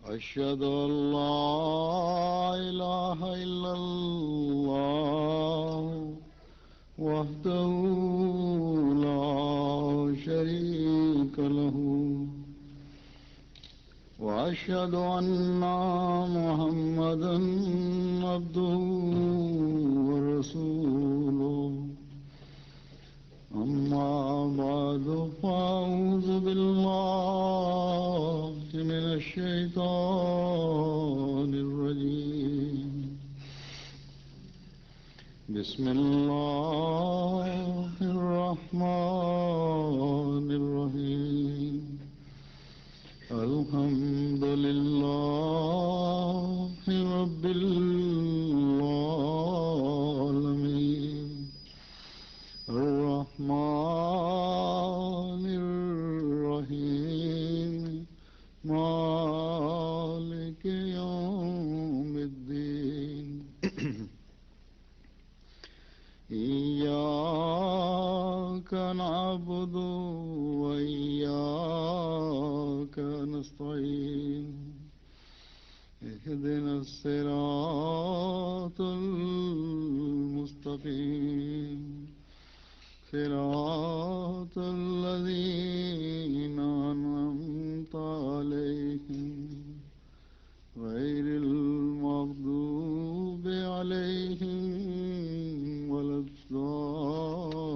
أشهد أن لا إله إلا الله وحده لا شريك له وأشهد أن محمدا عبده ورسوله أما بعد فأعوذ بالله من الشيطان الرجيم بسم الله الرحمن الرحيم الحمد لله رب العالمين الرحمن الرحيم مالك يوم الدين إياك نعبد وإياك نستعين اهدنا الصراط المستقيم صراط الذين أنعمت عليهم غير المغضوب عليهم ولا الضالين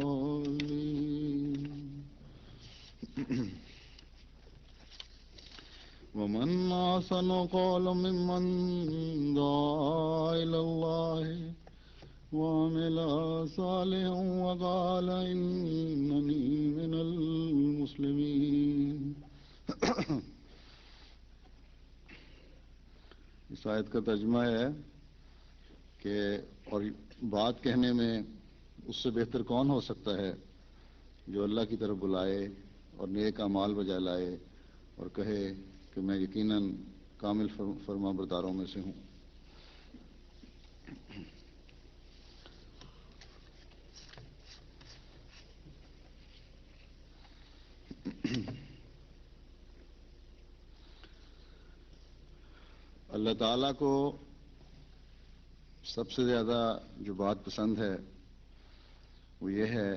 ومن أحسن قولا ممن دعا إلى الله وعمل صالحا وقال إنني من المسلمين. اس آیت کا ترجمہ ہے کہ اور بات کہنے میں اس سے بہتر کون ہو سکتا ہے جو اللہ کی طرف بلائے اور نیک اعمال بجا لائے اور کہے کہ میں یقیناً کامل فرما برداروں میں سے ہوں. اللہ تعالیٰ کو سب سے زیادہ جو بات پسند ہے وہ یہ ہے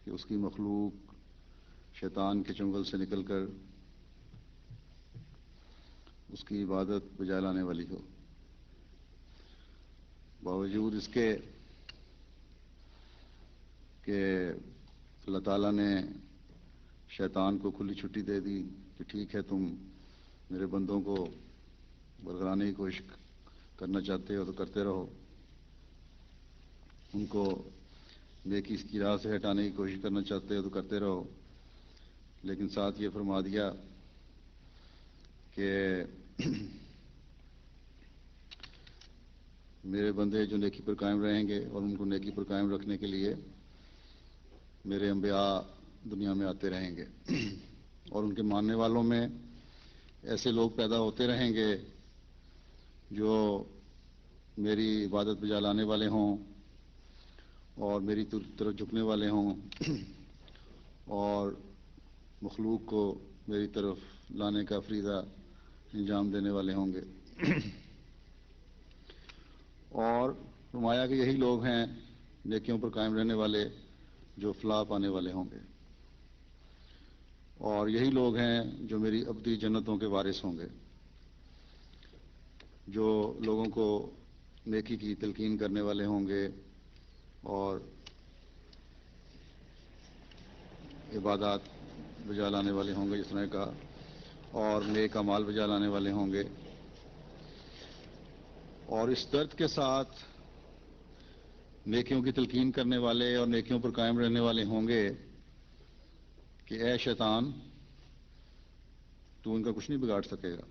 کہ اس کی مخلوق شیطان کے چنگل سے نکل کر اس کی عبادت بجا لانے والی ہو. باوجود اس کے کہ اللہ تعالیٰ نے شیطان کو کھلی چھٹی دے دی کہ ٹھیک ہے تم میرے بندوں کو برگلانے کی کوشش کرنا چاہتے ہو تو کرتے رہو، ان کو نیکی کی راہ سے ہٹانے کی کوشش کرنا چاہتے ہو تو کرتے رہو، لیکن ساتھ یہ فرما دیا کہ میرے بندے جو نیکی پر قائم رہیں گے اور ان کو نیکی پر قائم رکھنے کے لیے میرے انبیاء دنیا میں آتے رہیں گے اور ان کے ماننے والوں میں ایسے لوگ پیدا ہوتے رہیں گے جو میری عبادت بجا لانے والے ہوں اور میری طرف جھکنے والے ہوں اور مخلوق کو میری طرف لانے کا فریضہ انجام دینے والے ہوں گے. اور فرمایا کہ یہی لوگ ہیں نیکیوں پر قائم رہنے والے جو فلاح پانے والے ہوں گے، اور یہی لوگ ہیں جو میری ابدی جنتوں کے وارث ہوں گے، جو لوگوں کو نیکی کی تلقین کرنے والے ہوں گے اور عبادات بجا لانے والے ہوں گے جس نے کہا، اور نیک اعمال بجا لانے والے ہوں گے. اور اس درد کے ساتھ نیکیوں کی تلقین کرنے والے اور نیکیوں پر قائم رہنے والے ہوں گے کہ اے شیطان تو ان کا کچھ نہیں بگاڑ سکے گا،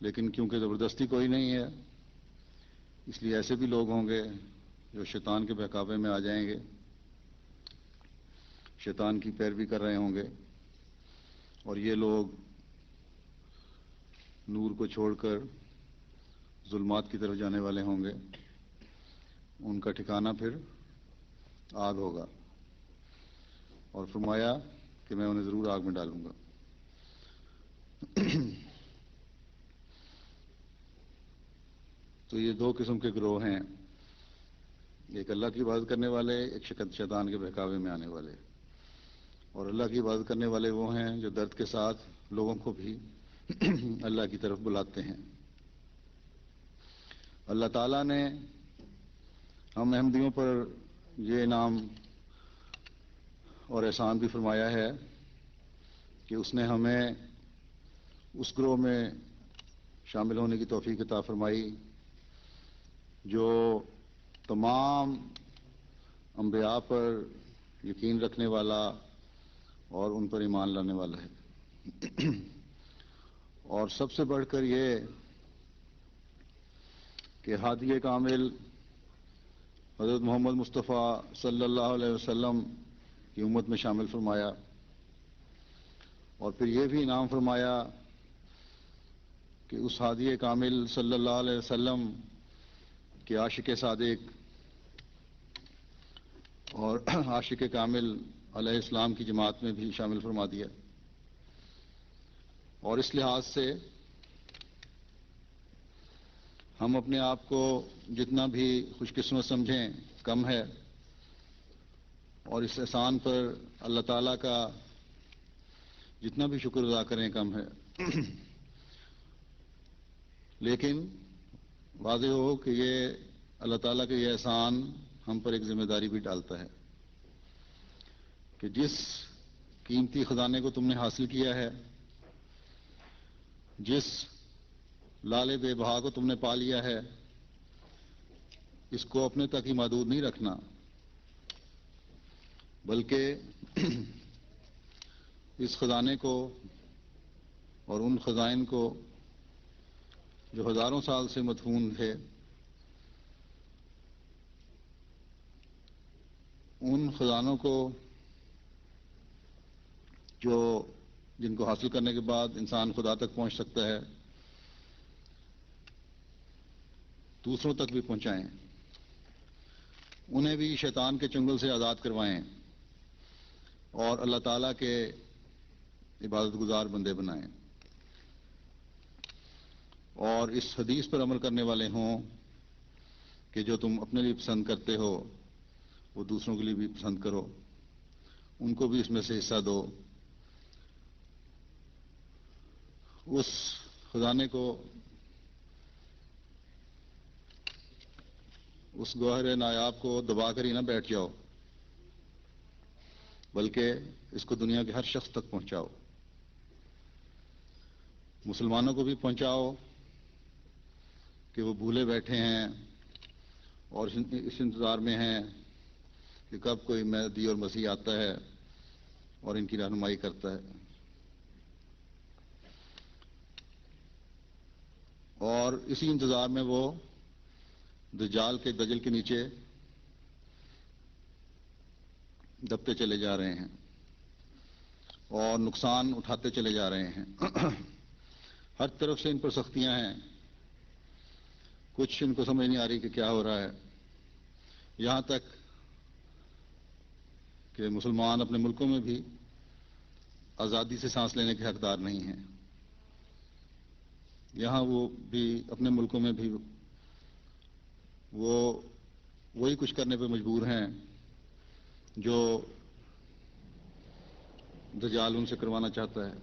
لیکن کیونکہ زبردستی کوئی نہیں ہے اس لیے ایسے بھی لوگ ہوں گے جو شیطان کے بہکاوے میں آ جائیں گے، شیطان کی پیروی کر رہے ہوں گے، اور یہ لوگ نور کو چھوڑ کر ظلمات کی طرف جانے والے ہوں گے. ان کا ٹھکانہ پھر آگ ہوگا، اور فرمایا کہ میں انہیں ضرور آگ میں ڈالوں گا. تو یہ دو قسم کے گروہ ہیں، ایک اللہ کی عبادت کرنے والے، ایک شیطان کے بہکاوے میں آنے والے۔ اور اللہ کی عبادت کرنے والے وہ ہیں جو درد کے ساتھ لوگوں کو بھی اللہ کی طرف بلاتے ہیں۔ اللہ تعالیٰ نے ہم احمدیوں پر یہ انعام اور احسان بھی فرمایا ہے کہ اس نے ہمیں اس گروہ میں شامل ہونے کی توفیق عطا فرمائی جو تمام انبیاء پر یقین رکھنے والا اور ان پر ایمان لانے والا ہے۔ اور سب سے بڑھ کر یہ کہ ہادی کامل حضرت محمد مصطفیٰ صلی اللہ علیہ وسلم کی امت میں شامل فرمایا، اور پھر یہ بھی انعام فرمایا کہ اس ہادی کامل صلی اللہ علیہ وسلم کے عاشق صادق اور عاشق کامل علیہ السلام کی جماعت میں بھی شامل فرما دیا۔ اور اس لحاظ سے ہم اپنے آپ کو جتنا بھی خوش قسمت سمجھیں کم ہے، اور اس احسان پر اللہ تعالیٰ کا جتنا بھی شکر ادا کریں کم ہے۔ لیکن واضح ہو کہ یہ اللہ تعالیٰ کا یہ احسان ہم پر ایک ذمہ داری بھی ڈالتا ہے کہ جس قیمتی خزانے کو تم نے حاصل کیا ہے، جس لالے بے بہا کو تم نے پا لیا ہے، اس کو اپنے تک ہی محدود نہیں رکھنا، بلکہ اس خزانے کو اور ان خزائن کو جو ہزاروں سال سے مدفون تھے، ان خزانوں کو جن کو حاصل کرنے کے بعد انسان خدا تک پہنچ سکتا ہے، دوسروں تک بھی پہنچائیں، انہیں بھی شیطان کے چنگل سے آزاد کروائیں اور اللہ تعالیٰ کے عبادت گزار بندے بنائیں، اور اس حدیث پر عمل کرنے والے ہوں کہ جو تم اپنے لیے پسند کرتے ہو وہ دوسروں کے لیے بھی پسند کرو، ان کو بھی اس میں سے حصہ دو، اس خزانے کو، اس گوہر نایاب کو دبا کر ہی نہ بیٹھ جاؤ، بلکہ اس کو دنیا کے ہر شخص تک پہنچاؤ، مسلمانوں کو بھی پہنچاؤ کہ وہ بھولے بیٹھے ہیں اور اس انتظار میں ہیں کہ کب کوئی مہدی اور مسیح آتا ہے اور ان کی رہنمائی کرتا ہے، اور اسی انتظار میں وہ دجل کے نیچے دبتے چلے جا رہے ہیں اور نقصان اٹھاتے چلے جا رہے ہیں۔ ہر طرف سے ان پر سختیاں ہیں، کچھ ان کو سمجھ نہیں آ رہی کہ کیا ہو رہا ہے، یہاں تک کہ مسلمان اپنے ملکوں میں بھی آزادی سے سانس لینے کے حقدار نہیں ہیں، یہاں وہ بھی اپنے ملکوں میں بھی وہی کچھ کرنے پہ مجبور ہیں جو دجال ان سے کروانا چاہتا ہے۔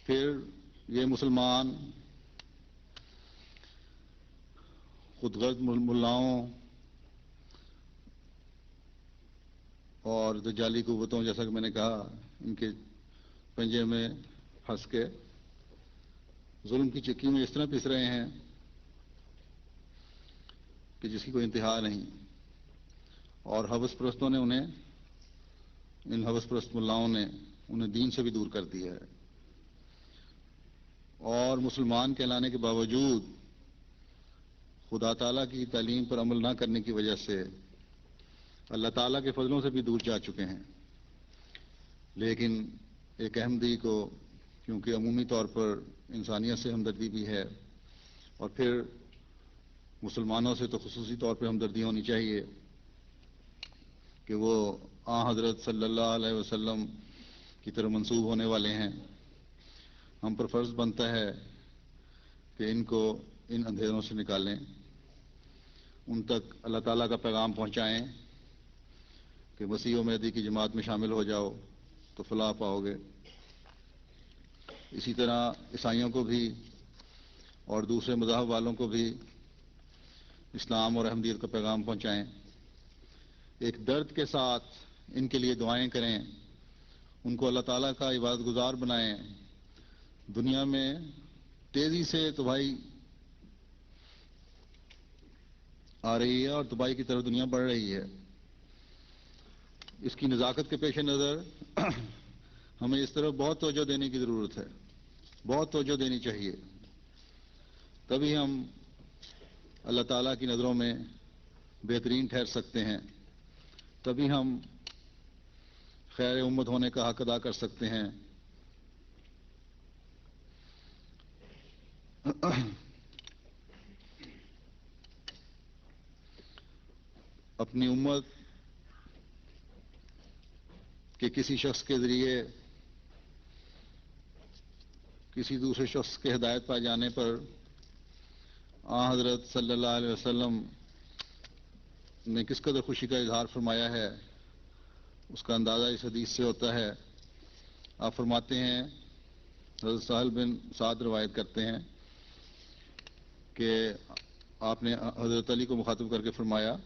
پھر یہ مسلمان خود غرض ملاؤں اور دجالی قوتوں، جیسا کہ میں نے کہا، ان کے پنجے میں پھنس کے ظلم کی چکی میں اس طرح پس رہے ہیں کہ جس کی کوئی انتہا نہیں، اور ہوس پرستوں نے ان ہوس پرست ملاؤں نے انہیں دین سے بھی دور کر دیا ہے، اور مسلمان کہلانے کے باوجود خدا تعالیٰ کی تعلیم پر عمل نہ کرنے کی وجہ سے اللہ تعالیٰ کے فضلوں سے بھی دور جا چکے ہیں۔ لیکن ایک احمدی کو کیونکہ عمومی طور پر انسانیت سے ہمدردی بھی ہے، اور پھر مسلمانوں سے تو خصوصی طور پہ ہمدردی ہونی چاہیے کہ وہ حضرت صلی اللہ علیہ وسلم کی طرف منسوب ہونے والے ہیں، ہم پر فرض بنتا ہے کہ ان کو ان اندھیروں سے نکالیں، ان تک اللہ تعالیٰ کا پیغام پہنچائیں کہ مسیح و مہدی کی جماعت میں شامل ہو جاؤ تو فلاح پاؤ گے۔ اسی طرح عیسائیوں کو بھی اور دوسرے مذاہب والوں کو بھی اسلام اور احمدیت کا پیغام پہنچائیں، ایک درد کے ساتھ ان کے لیے دعائیں کریں، ان کو اللہ تعالیٰ کا عبادت گزار بنائیں۔ دنیا میں تیزی سے تباہی آ رہی ہے اور تباہی کی طرف دنیا بڑھ رہی ہے۔ اس کی نزاکت کے پیش نظر ہمیں اس طرف بہت توجہ دینے کی ضرورت ہے، بہت توجہ دینی چاہیے، تبھی ہم اللہ تعالیٰ کی نظروں میں بہترین ٹھہر سکتے ہیں، تبھی ہم خیر امت ہونے کا حق ادا کر سکتے ہیں۔ اپنی امت کے کسی شخص کے ذریعے کسی دوسرے شخص کے ہدایت پائے جانے پر آن حضرت صلی اللہ علیہ وسلم نے کس قدر خوشی کا اظہار فرمایا ہے، اس کا اندازہ اس حدیث سے ہوتا ہے۔ آپ فرماتے ہیں، حضرت سہل بن سعد روایت کرتے ہیں کہ آپ نے حضرت علی کو مخاطب کر کے فرمایا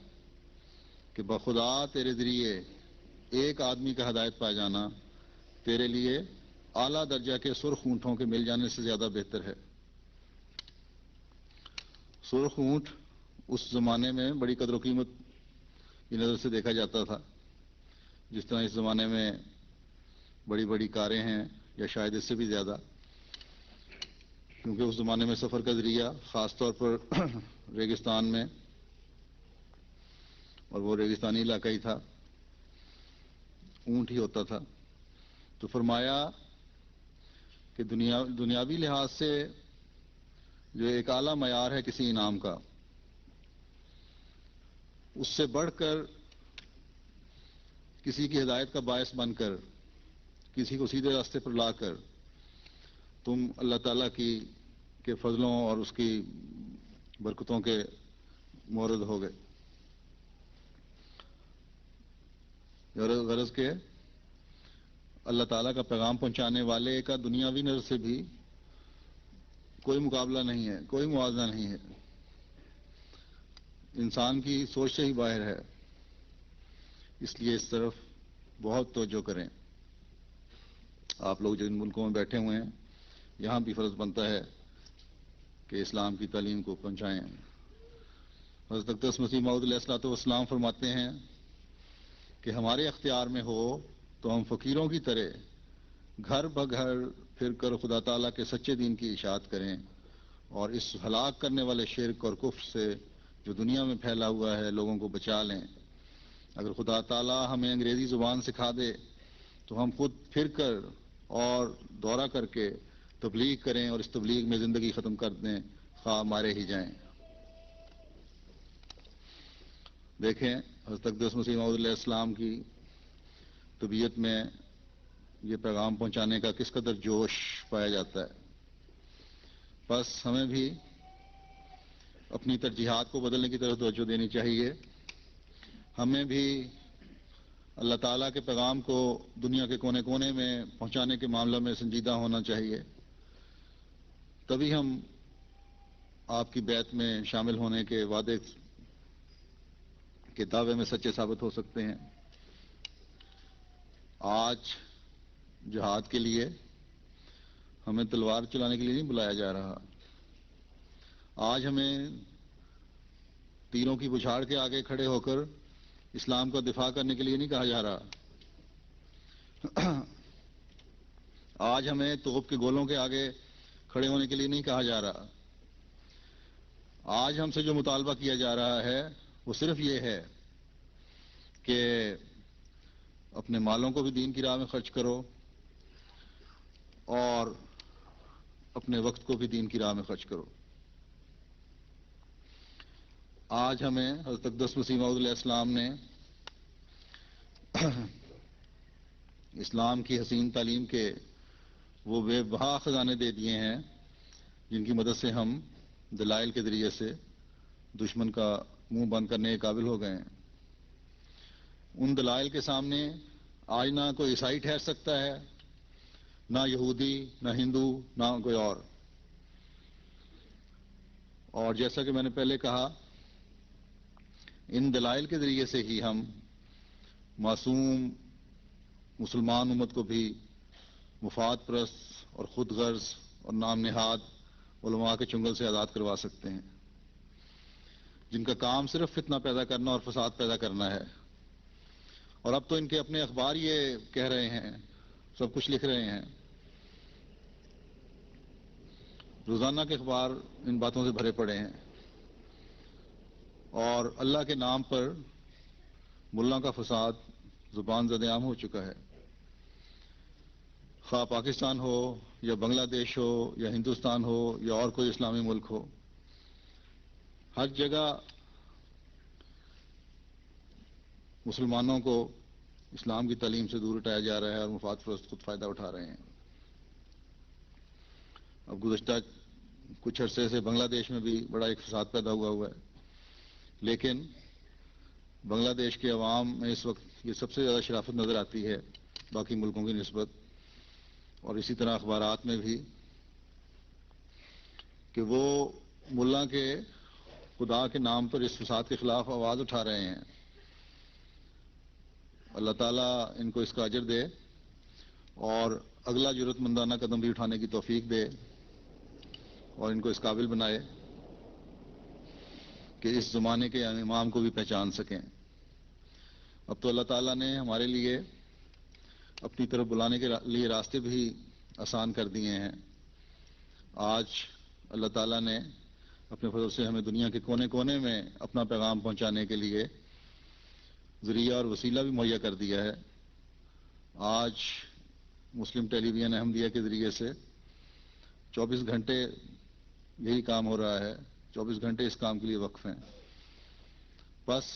کہ بخدا تیرے ذریعے ایک آدمی کا ہدایت پا جانا تیرے لیے اعلیٰ درجہ کے سرخ اونٹوں کے مل جانے سے زیادہ بہتر ہے۔ سرخ اونٹ اس زمانے میں بڑی قدر و قیمت کی نظر سے دیکھا جاتا تھا، جس طرح اس زمانے میں بڑی بڑی کاریں ہیں یا شاید اس سے بھی زیادہ، کیونکہ اس زمانے میں سفر کا ذریعہ خاص طور پر ریگستان میں، اور وہ ریگستانی علاقہ ہی تھا، اونٹ ہی ہوتا تھا۔ تو فرمایا کہ دنیاوی لحاظ سے جو ایک اعلیٰ معیار ہے کسی انعام کا، اس سے بڑھ کر کسی کی ہدایت کا باعث بن کر، کسی کو سیدھے راستے پر لا کر تم اللہ تعالیٰ کے فضلوں اور اس کی برکتوں کے مورد ہو گئے۔ غرض کہ اللہ تعالیٰ کا پیغام پہنچانے والے کا دنیاوی نظر سے بھی کوئی مقابلہ نہیں ہے، کوئی موازنہ نہیں ہے، انسان کی سوچ سے ہی باہر ہے۔ اس لیے اس طرف بہت توجہ کریں۔ آپ لوگ جن ملکوں میں بیٹھے ہوئے ہیں، یہاں بھی فرض بنتا ہے کہ اسلام کی تعلیم کو پہنچائیں۔ حضرت اقدس مسیح موعود علیہ الصلوۃ والسلام فرماتے ہیں کہ ہمارے اختیار میں ہو تو ہم فقیروں کی طرح گھر بگھر پھر کر خدا تعالیٰ کے سچے دین کی اشاعت کریں اور اس ہلاک کرنے والے شرک اور کفر سے جو دنیا میں پھیلا ہوا ہے لوگوں کو بچا لیں۔ اگر خدا تعالیٰ ہمیں انگریزی زبان سکھا دے تو ہم خود پھر کر اور دورہ کر کے تبلیغ کریں اور اس تبلیغ میں زندگی ختم کر دیں، خواہ مارے ہی جائیں۔ دیکھیں حضرت اقدس مسیح موعود علیہ السلام کی طبیعت میں یہ پیغام پہنچانے کا کس قدر جوش پایا جاتا ہے۔ بس ہمیں بھی اپنی ترجیحات کو بدلنے کی طرف توجہ دینی چاہیے، ہمیں بھی اللہ تعالیٰ کے پیغام کو دنیا کے کونے کونے میں پہنچانے کے معاملے میں سنجیدہ ہونا چاہیے، تبھی ہم آپ کی بیعت میں شامل ہونے کے وعدے کے دعوے میں سچے ثابت ہو سکتے ہیں۔ آج جہاد کے لیے ہمیں تلوار چلانے کے لیے نہیں بلایا جا رہا، آج ہمیں تیروں کی بچھاڑ کے آگے کھڑے ہو کر اسلام کا دفاع کرنے کے لیے نہیں کہا جا رہا، آج ہمیں توپ کے گولوں کے آگے کھڑے ہونے کے لیے نہیں کہا جا رہا۔ آج ہم سے جو مطالبہ کیا جا رہا ہے وہ صرف یہ ہے کہ اپنے مالوں کو بھی دین کی راہ میں خرچ کرو اور اپنے وقت کو بھی دین کی راہ میں خرچ کرو۔ آج ہمیں حضرت اقدس مسیح موعود علیہ السلام نے اسلام کی حسین تعلیم کے وہ بے بہا خزانے دے دیے ہیں جن کی مدد سے ہم دلائل کے ذریعے سے دشمن کا منہ بند کرنے کے قابل ہو گئے ہیں۔ ان دلائل کے سامنے آج نہ کوئی عیسائی ٹھہر سکتا ہے، نہ یہودی، نہ ہندو، نہ کوئی اور جیسا کہ میں نے پہلے کہا، ان دلائل کے ذریعے سے ہی ہم معصوم مسلمان امت کو بھی مفاد پرست اور خود غرض اور نام نہاد علماء کے چنگل سے آزاد کروا سکتے ہیں، جن کا کام صرف فتنہ پیدا کرنا اور فساد پیدا کرنا ہے۔ اور اب تو ان کے اپنے اخبار یہ کہہ رہے ہیں، سب کچھ لکھ رہے ہیں، روزانہ کے اخبار ان باتوں سے بھرے پڑے ہیں، اور اللہ کے نام پر ملا کا فساد زبان زد عام ہو چکا ہے۔ خواہ پاکستان ہو یا بنگلہ دیش ہو یا ہندوستان ہو یا اور کوئی اسلامی ملک ہو، ہر جگہ مسلمانوں کو اسلام کی تعلیم سے دور ہٹایا جا رہا ہے اور مفاد پرست خود فائدہ اٹھا رہے ہیں۔ اب گزشتہ کچھ عرصے سے بنگلہ دیش میں بھی بڑا ایک فساد پیدا ہوا ہے، لیکن بنگلہ دیش کے عوام میں اس وقت یہ سب سے زیادہ شرافت نظر آتی ہے باقی ملکوں کی نسبت، اور اسی طرح اخبارات میں بھی، کہ وہ ملا کے خدا کے نام پر اس فساد کے خلاف آواز اٹھا رہے ہیں۔ اللہ تعالیٰ ان کو اس کا اجر دے اور اگلا جرأت مندانہ قدم بھی اٹھانے کی توفیق دے اور ان کو اس قابل بنائے کہ اس زمانے کے امام کو بھی پہچان سکیں۔ اب تو اللہ تعالیٰ نے ہمارے لیے اپنی طرف بلانے کے لیے راستے بھی آسان کر دیے ہیں۔ آج اللہ تعالیٰ نے اپنے فضل سے ہمیں دنیا کے کونے کونے میں اپنا پیغام پہنچانے کے لیے ذریعہ اور وسیلہ بھی مہیا کر دیا ہے۔ آج مسلم ٹیلی ویژن احمدیہ کے ذریعے سے 24 گھنٹے یہی کام ہو رہا ہے، 24 گھنٹے اس کام کے لیے وقف ہیں۔ بس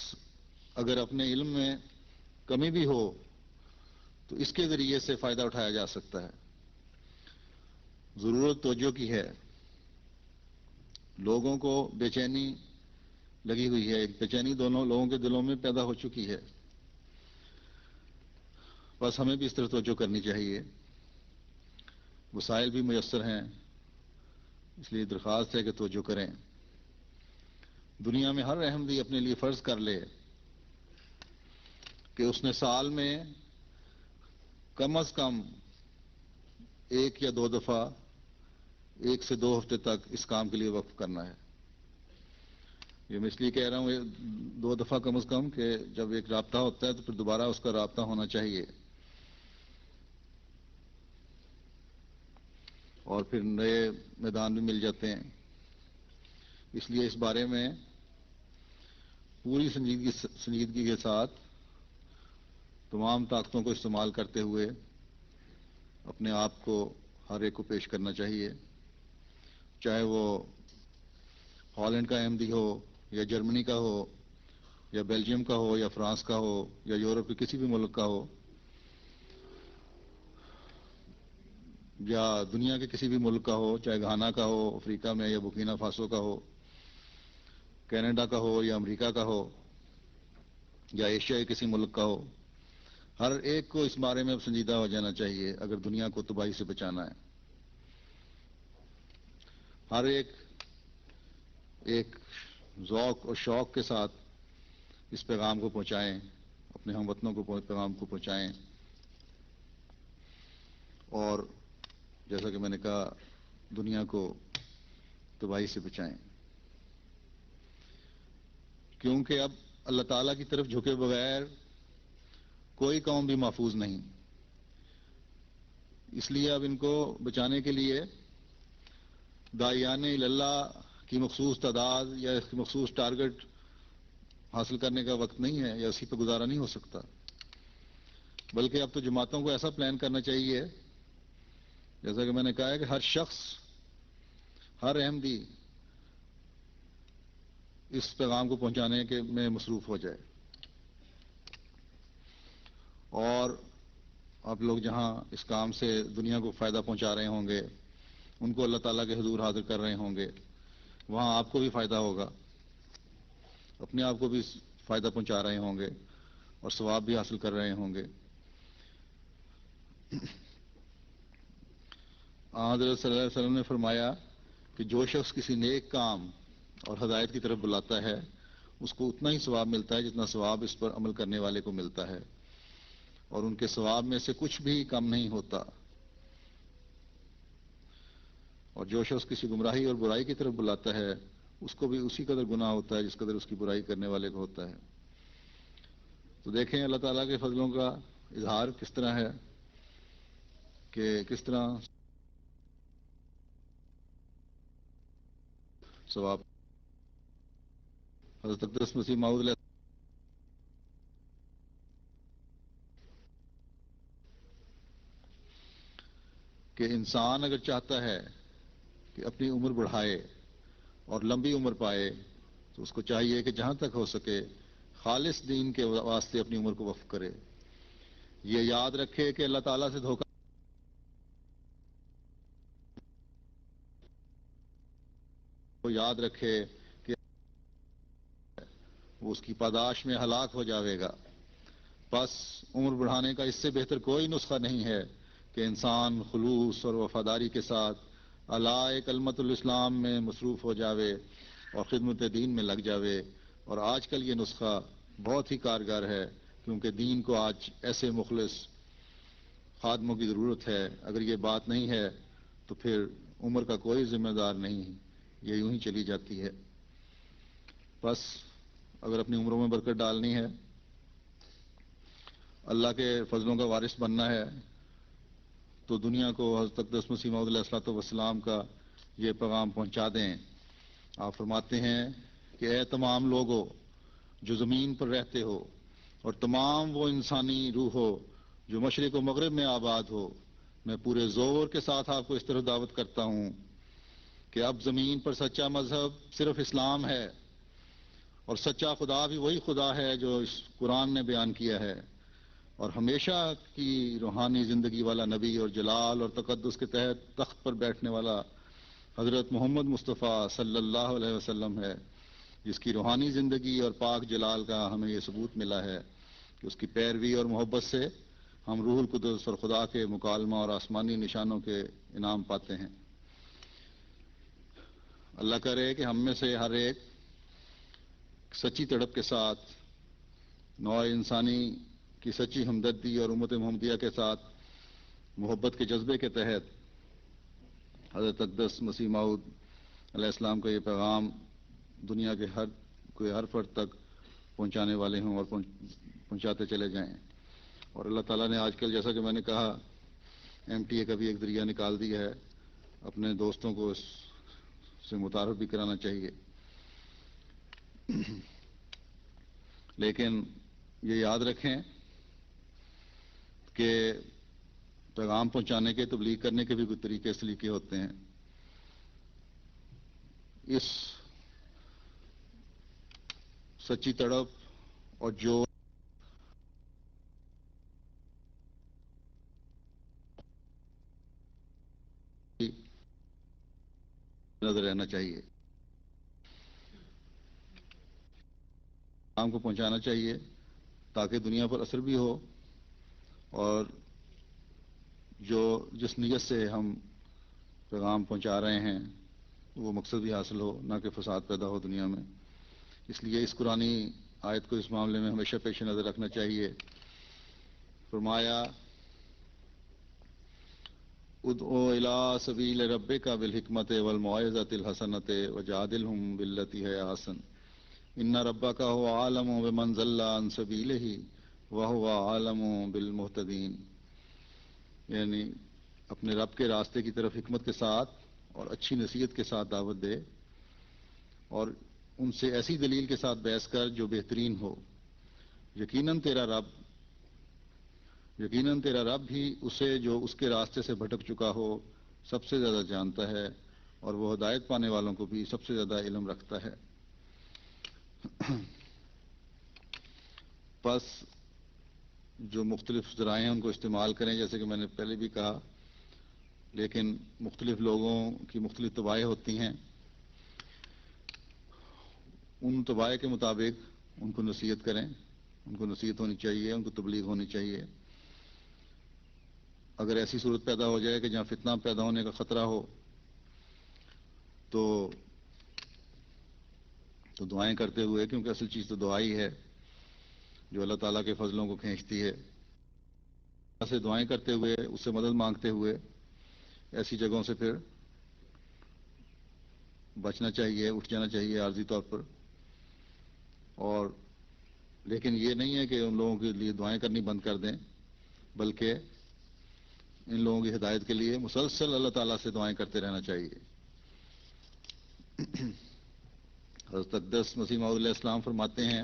اگر اپنے علم میں کمی بھی ہو تو اس کے ذریعے سے فائدہ اٹھایا جا سکتا ہے۔ ضرورت توجہ کی ہے، لوگوں کو بے چینی لگی ہوئی ہے، ایک بے چینی دونوں لوگوں کے دلوں میں پیدا ہو چکی ہے، بس ہمیں بھی اس طرح توجہ کرنی چاہیے۔ وسائل بھی میسر ہیں، اس لیے درخواست ہے کہ توجہ کریں۔ دنیا میں ہر احمدی اپنے لیے فرض کر لے کہ اس نے سال میں کم از کم 1 یا 2 دفعہ 1 سے 2 ہفتے تک اس کام کے لیے وقف کرنا ہے۔ یہ میں اس لیے کہہ رہا ہوں 2 دفعہ کم از کم، کہ جب ایک رابطہ ہوتا ہے تو پھر دوبارہ اس کا رابطہ ہونا چاہیے، اور پھر نئے میدان بھی مل جاتے ہیں۔ اس لیے اس بارے میں پوری سنجیدگی کے ساتھ تمام طاقتوں کو استعمال کرتے ہوئے اپنے آپ کو ہر ایک کو پیش کرنا چاہیے، چاہے وہ ہالینڈ کا احمدی ہو یا جرمنی کا ہو یا بیلجیم کا ہو یا فرانس کا ہو یا یورپ کے کسی بھی ملک کا ہو یا دنیا کے کسی بھی ملک کا ہو، چاہے گھانا کا ہو افریقہ میں یا بورکینا فاسو کا ہو، کینیڈا کا ہو یا امریکہ کا ہو یا ایشیا کے کسی ملک کا ہو، ہر ایک کو اس بارے میں سنجیدہ ہو جانا چاہیے اگر دنیا کو تباہی سے بچانا ہے۔ ہر ایک ذوق اور شوق کے ساتھ اس پیغام کو پہنچائیں، اپنے ہم وطنوں کو پیغام کو پہنچائیں، اور جیسا کہ میں نے کہا دنیا کو تباہی سے بچائیں، کیونکہ اب اللہ تعالیٰ کی طرف جھکے بغیر کوئی قوم بھی محفوظ نہیں۔ اس لیے اب ان کو بچانے کے لیے داعیان اللہ کی مخصوص تعداد یا اس کی مخصوص ٹارگٹ حاصل کرنے کا وقت نہیں ہے، یا اسی پہ گزارا نہیں ہو سکتا، بلکہ اب تو جماعتوں کو ایسا پلان کرنا چاہیے، جیسا کہ میں نے کہا ہے، کہ ہر شخص، ہر احمدی اس پیغام کو پہنچانے کے میں مصروف ہو جائے، اور آپ لوگ جہاں اس کام سے دنیا کو فائدہ پہنچا رہے ہوں گے، ان کو اللہ تعالیٰ کے حضور حاضر کر رہے ہوں گے، وہاں آپ کو بھی فائدہ ہوگا، اپنے آپ کو بھی فائدہ پہنچا رہے ہوں گے اور ثواب بھی حاصل کر رہے ہوں گے۔ حضرت صلی اللہ علیہ وسلم نے فرمایا کہ جو شخص کسی نیک کام اور ہدایت کی طرف بلاتا ہے اس کو اتنا ہی ثواب ملتا ہے جتنا ثواب اس پر عمل کرنے والے کو ملتا ہے، اور ان کے ثواب میں سے کچھ بھی کم نہیں ہوتا۔ اور جو شخص کسی گمراہی اور برائی کی طرف بلاتا ہے اس کو بھی اسی قدر گناہ ہوتا ہے جس قدر اس کی برائی کرنے والے کو ہوتا ہے۔ تو دیکھیں اللہ تعالیٰ کے فضلوں کا اظہار کس طرح ہے کہ کس طرح ثواب۔ حضرت اقدس مسیح موعود علیہ کہ انسان اگر چاہتا ہے کہ اپنی عمر بڑھائے اور لمبی عمر پائے تو اس کو چاہیے کہ جہاں تک ہو سکے خالص دین کے واسطے اپنی عمر کو وقف کرے۔ یہ یاد رکھے کہ اللہ تعالیٰ سے دھوکہ یاد رکھے کہ وہ اس کی پاداش میں ہلاک ہو جاوے گا۔ بس عمر بڑھانے کا اس سے بہتر کوئی نسخہ نہیں ہے کہ انسان خلوص اور وفاداری کے ساتھ اعلی کلمت الاسلام میں مصروف ہو جاوے اور خدمت دین میں لگ جاوے۔ اور آج کل یہ نسخہ بہت ہی کارگر ہے کیونکہ دین کو آج ایسے مخلص خادموں کی ضرورت ہے۔ اگر یہ بات نہیں ہے تو پھر عمر کا کوئی ذمہ دار نہیں، یہ یوں ہی چلی جاتی ہے۔ بس اگر اپنی عمروں میں برکت ڈالنی ہے، اللہ کے فضلوں کا وارث بننا ہے تو دنیا کو حضرت اقدس مسیح موعود علیہ الصلوۃ والسلام کا یہ پیغام پہنچا دیں۔ آپ فرماتے ہیں کہ اے تمام لوگوں جو زمین پر رہتے ہو اور تمام وہ انسانی روح ہو جو مشرق و مغرب میں آباد ہو، میں پورے زور کے ساتھ آپ کو اس طرح دعوت کرتا ہوں کہ اب زمین پر سچا مذہب صرف اسلام ہے، اور سچا خدا بھی وہی خدا ہے جو اس قرآن نے بیان کیا ہے، اور ہمیشہ کی روحانی زندگی والا نبی اور جلال اور تقدس کے تحت تخت پر بیٹھنے والا حضرت محمد مصطفیٰ صلی اللہ علیہ وسلم ہے، جس کی روحانی زندگی اور پاک جلال کا ہمیں یہ ثبوت ملا ہے کہ اس کی پیروی اور محبت سے ہم روح القدس اور خدا کے مکالمہ اور آسمانی نشانوں کے انعام پاتے ہیں۔ اللہ کرے کہ ہم میں سے ہر ایک سچی تڑپ کے ساتھ نوع انسانی کی سچی ہمدردی اور امت محمدیہ کے ساتھ محبت کے جذبے کے تحت حضرت اقدس مسیح موعود علیہ السلام کا یہ پیغام دنیا کے ہر فرد تک پہنچانے والے ہوں اور پہنچاتے چلے جائیں۔ اور اللہ تعالیٰ نے آج کل جیسا کہ میں نے کہا MTA کا بھی ایک ذریعہ نکال دیا ہے، اپنے دوستوں کو اس سے متعارف بھی کرانا چاہیے۔ لیکن یہ یاد رکھیں کہ پیغام پہنچانے کے، تبلیغ کرنے کے بھی کچھ طریقے سلیقے ہوتے ہیں۔ اس سچی تڑپ اور جو نظر رہنا چاہیے، پیغام کو پہنچانا چاہیے تاکہ دنیا پر اثر بھی ہو، اور جس نیت سے ہم پیغام پہنچا رہے ہیں وہ مقصد بھی حاصل ہو، نہ کہ فساد پیدا ہو دنیا میں۔ اس لیے اس قرآنی آیت کو اس معاملے میں ہمیشہ پیش نظر رکھنا چاہیے۔ فرمایا ادعو الی سبیل ربک بالحکمت والموعظۃ الحسنۃ وجادلہم باللتی ہی احسن ان ربک هو عالم بمن ضل عن سبیلہ وهو عالم بالمہتدین، یعنی اپنے رب کے راستے کی طرف حکمت کے ساتھ اور اچھی نصیحت کے ساتھ دعوت دے، اور ان سے ایسی دلیل کے ساتھ بحث کر جو بہترین ہو۔ یقیناً تیرا رب بھی اسے جو اس کے راستے سے بھٹک چکا ہو سب سے زیادہ جانتا ہے، اور وہ ہدایت پانے والوں کو بھی سب سے زیادہ علم رکھتا ہے۔ بس جو مختلف ذرائع ہیں ان کو استعمال کریں، جیسے کہ میں نے پہلے بھی کہا، لیکن مختلف لوگوں کی مختلف طبائع ہوتی ہیں، ان طبائع کے مطابق ان کو نصیحت کریں، ان کو نصیحت ہونی چاہیے، ان کو تبلیغ ہونی چاہیے۔ اگر ایسی صورت پیدا ہو جائے کہ جہاں فتنہ پیدا ہونے کا خطرہ ہو تو دعائیں کرتے ہوئے، کیونکہ اصل چیز تو دعا ہی ہے جو اللہ تعالیٰ کے فضلوں کو کھینچتی ہے، اللہ سے دعائیں کرتے ہوئے، اس سے مدد مانگتے ہوئے ایسی جگہوں سے پھر بچنا چاہیے، اٹھ جانا چاہیے عارضی طور پر۔ اور لیکن یہ نہیں ہے کہ ان لوگوں کے لیے دعائیں کرنی بند کر دیں، بلکہ ان لوگوں کی ہدایت کے لیے مسلسل اللہ تعالیٰ سے دعائیں کرتے رہنا چاہیے۔ حضرت اقدس مسیح موعود علیہ السلام فرماتے ہیں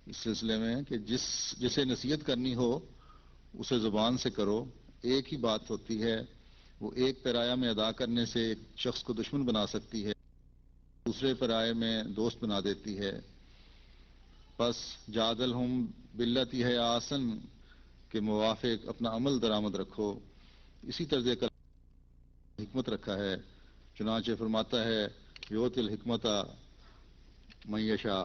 اس سلسلے میں کہ جسے نصیحت کرنی ہو اسے زبان سے کرو، ایک ہی بات ہوتی ہے، وہ ایک پیرایہ میں ادا کرنے سے ایک شخص کو دشمن بنا سکتی ہے، دوسرے پیرایے میں دوست بنا دیتی ہے۔ پس جادلہم باللتی ہے آسن کے موافق اپنا عمل درآمد رکھو، اسی طرز حکمت رکھا ہے، چنانچہ فرماتا ہے یؤتی الحکمت من یشاء۔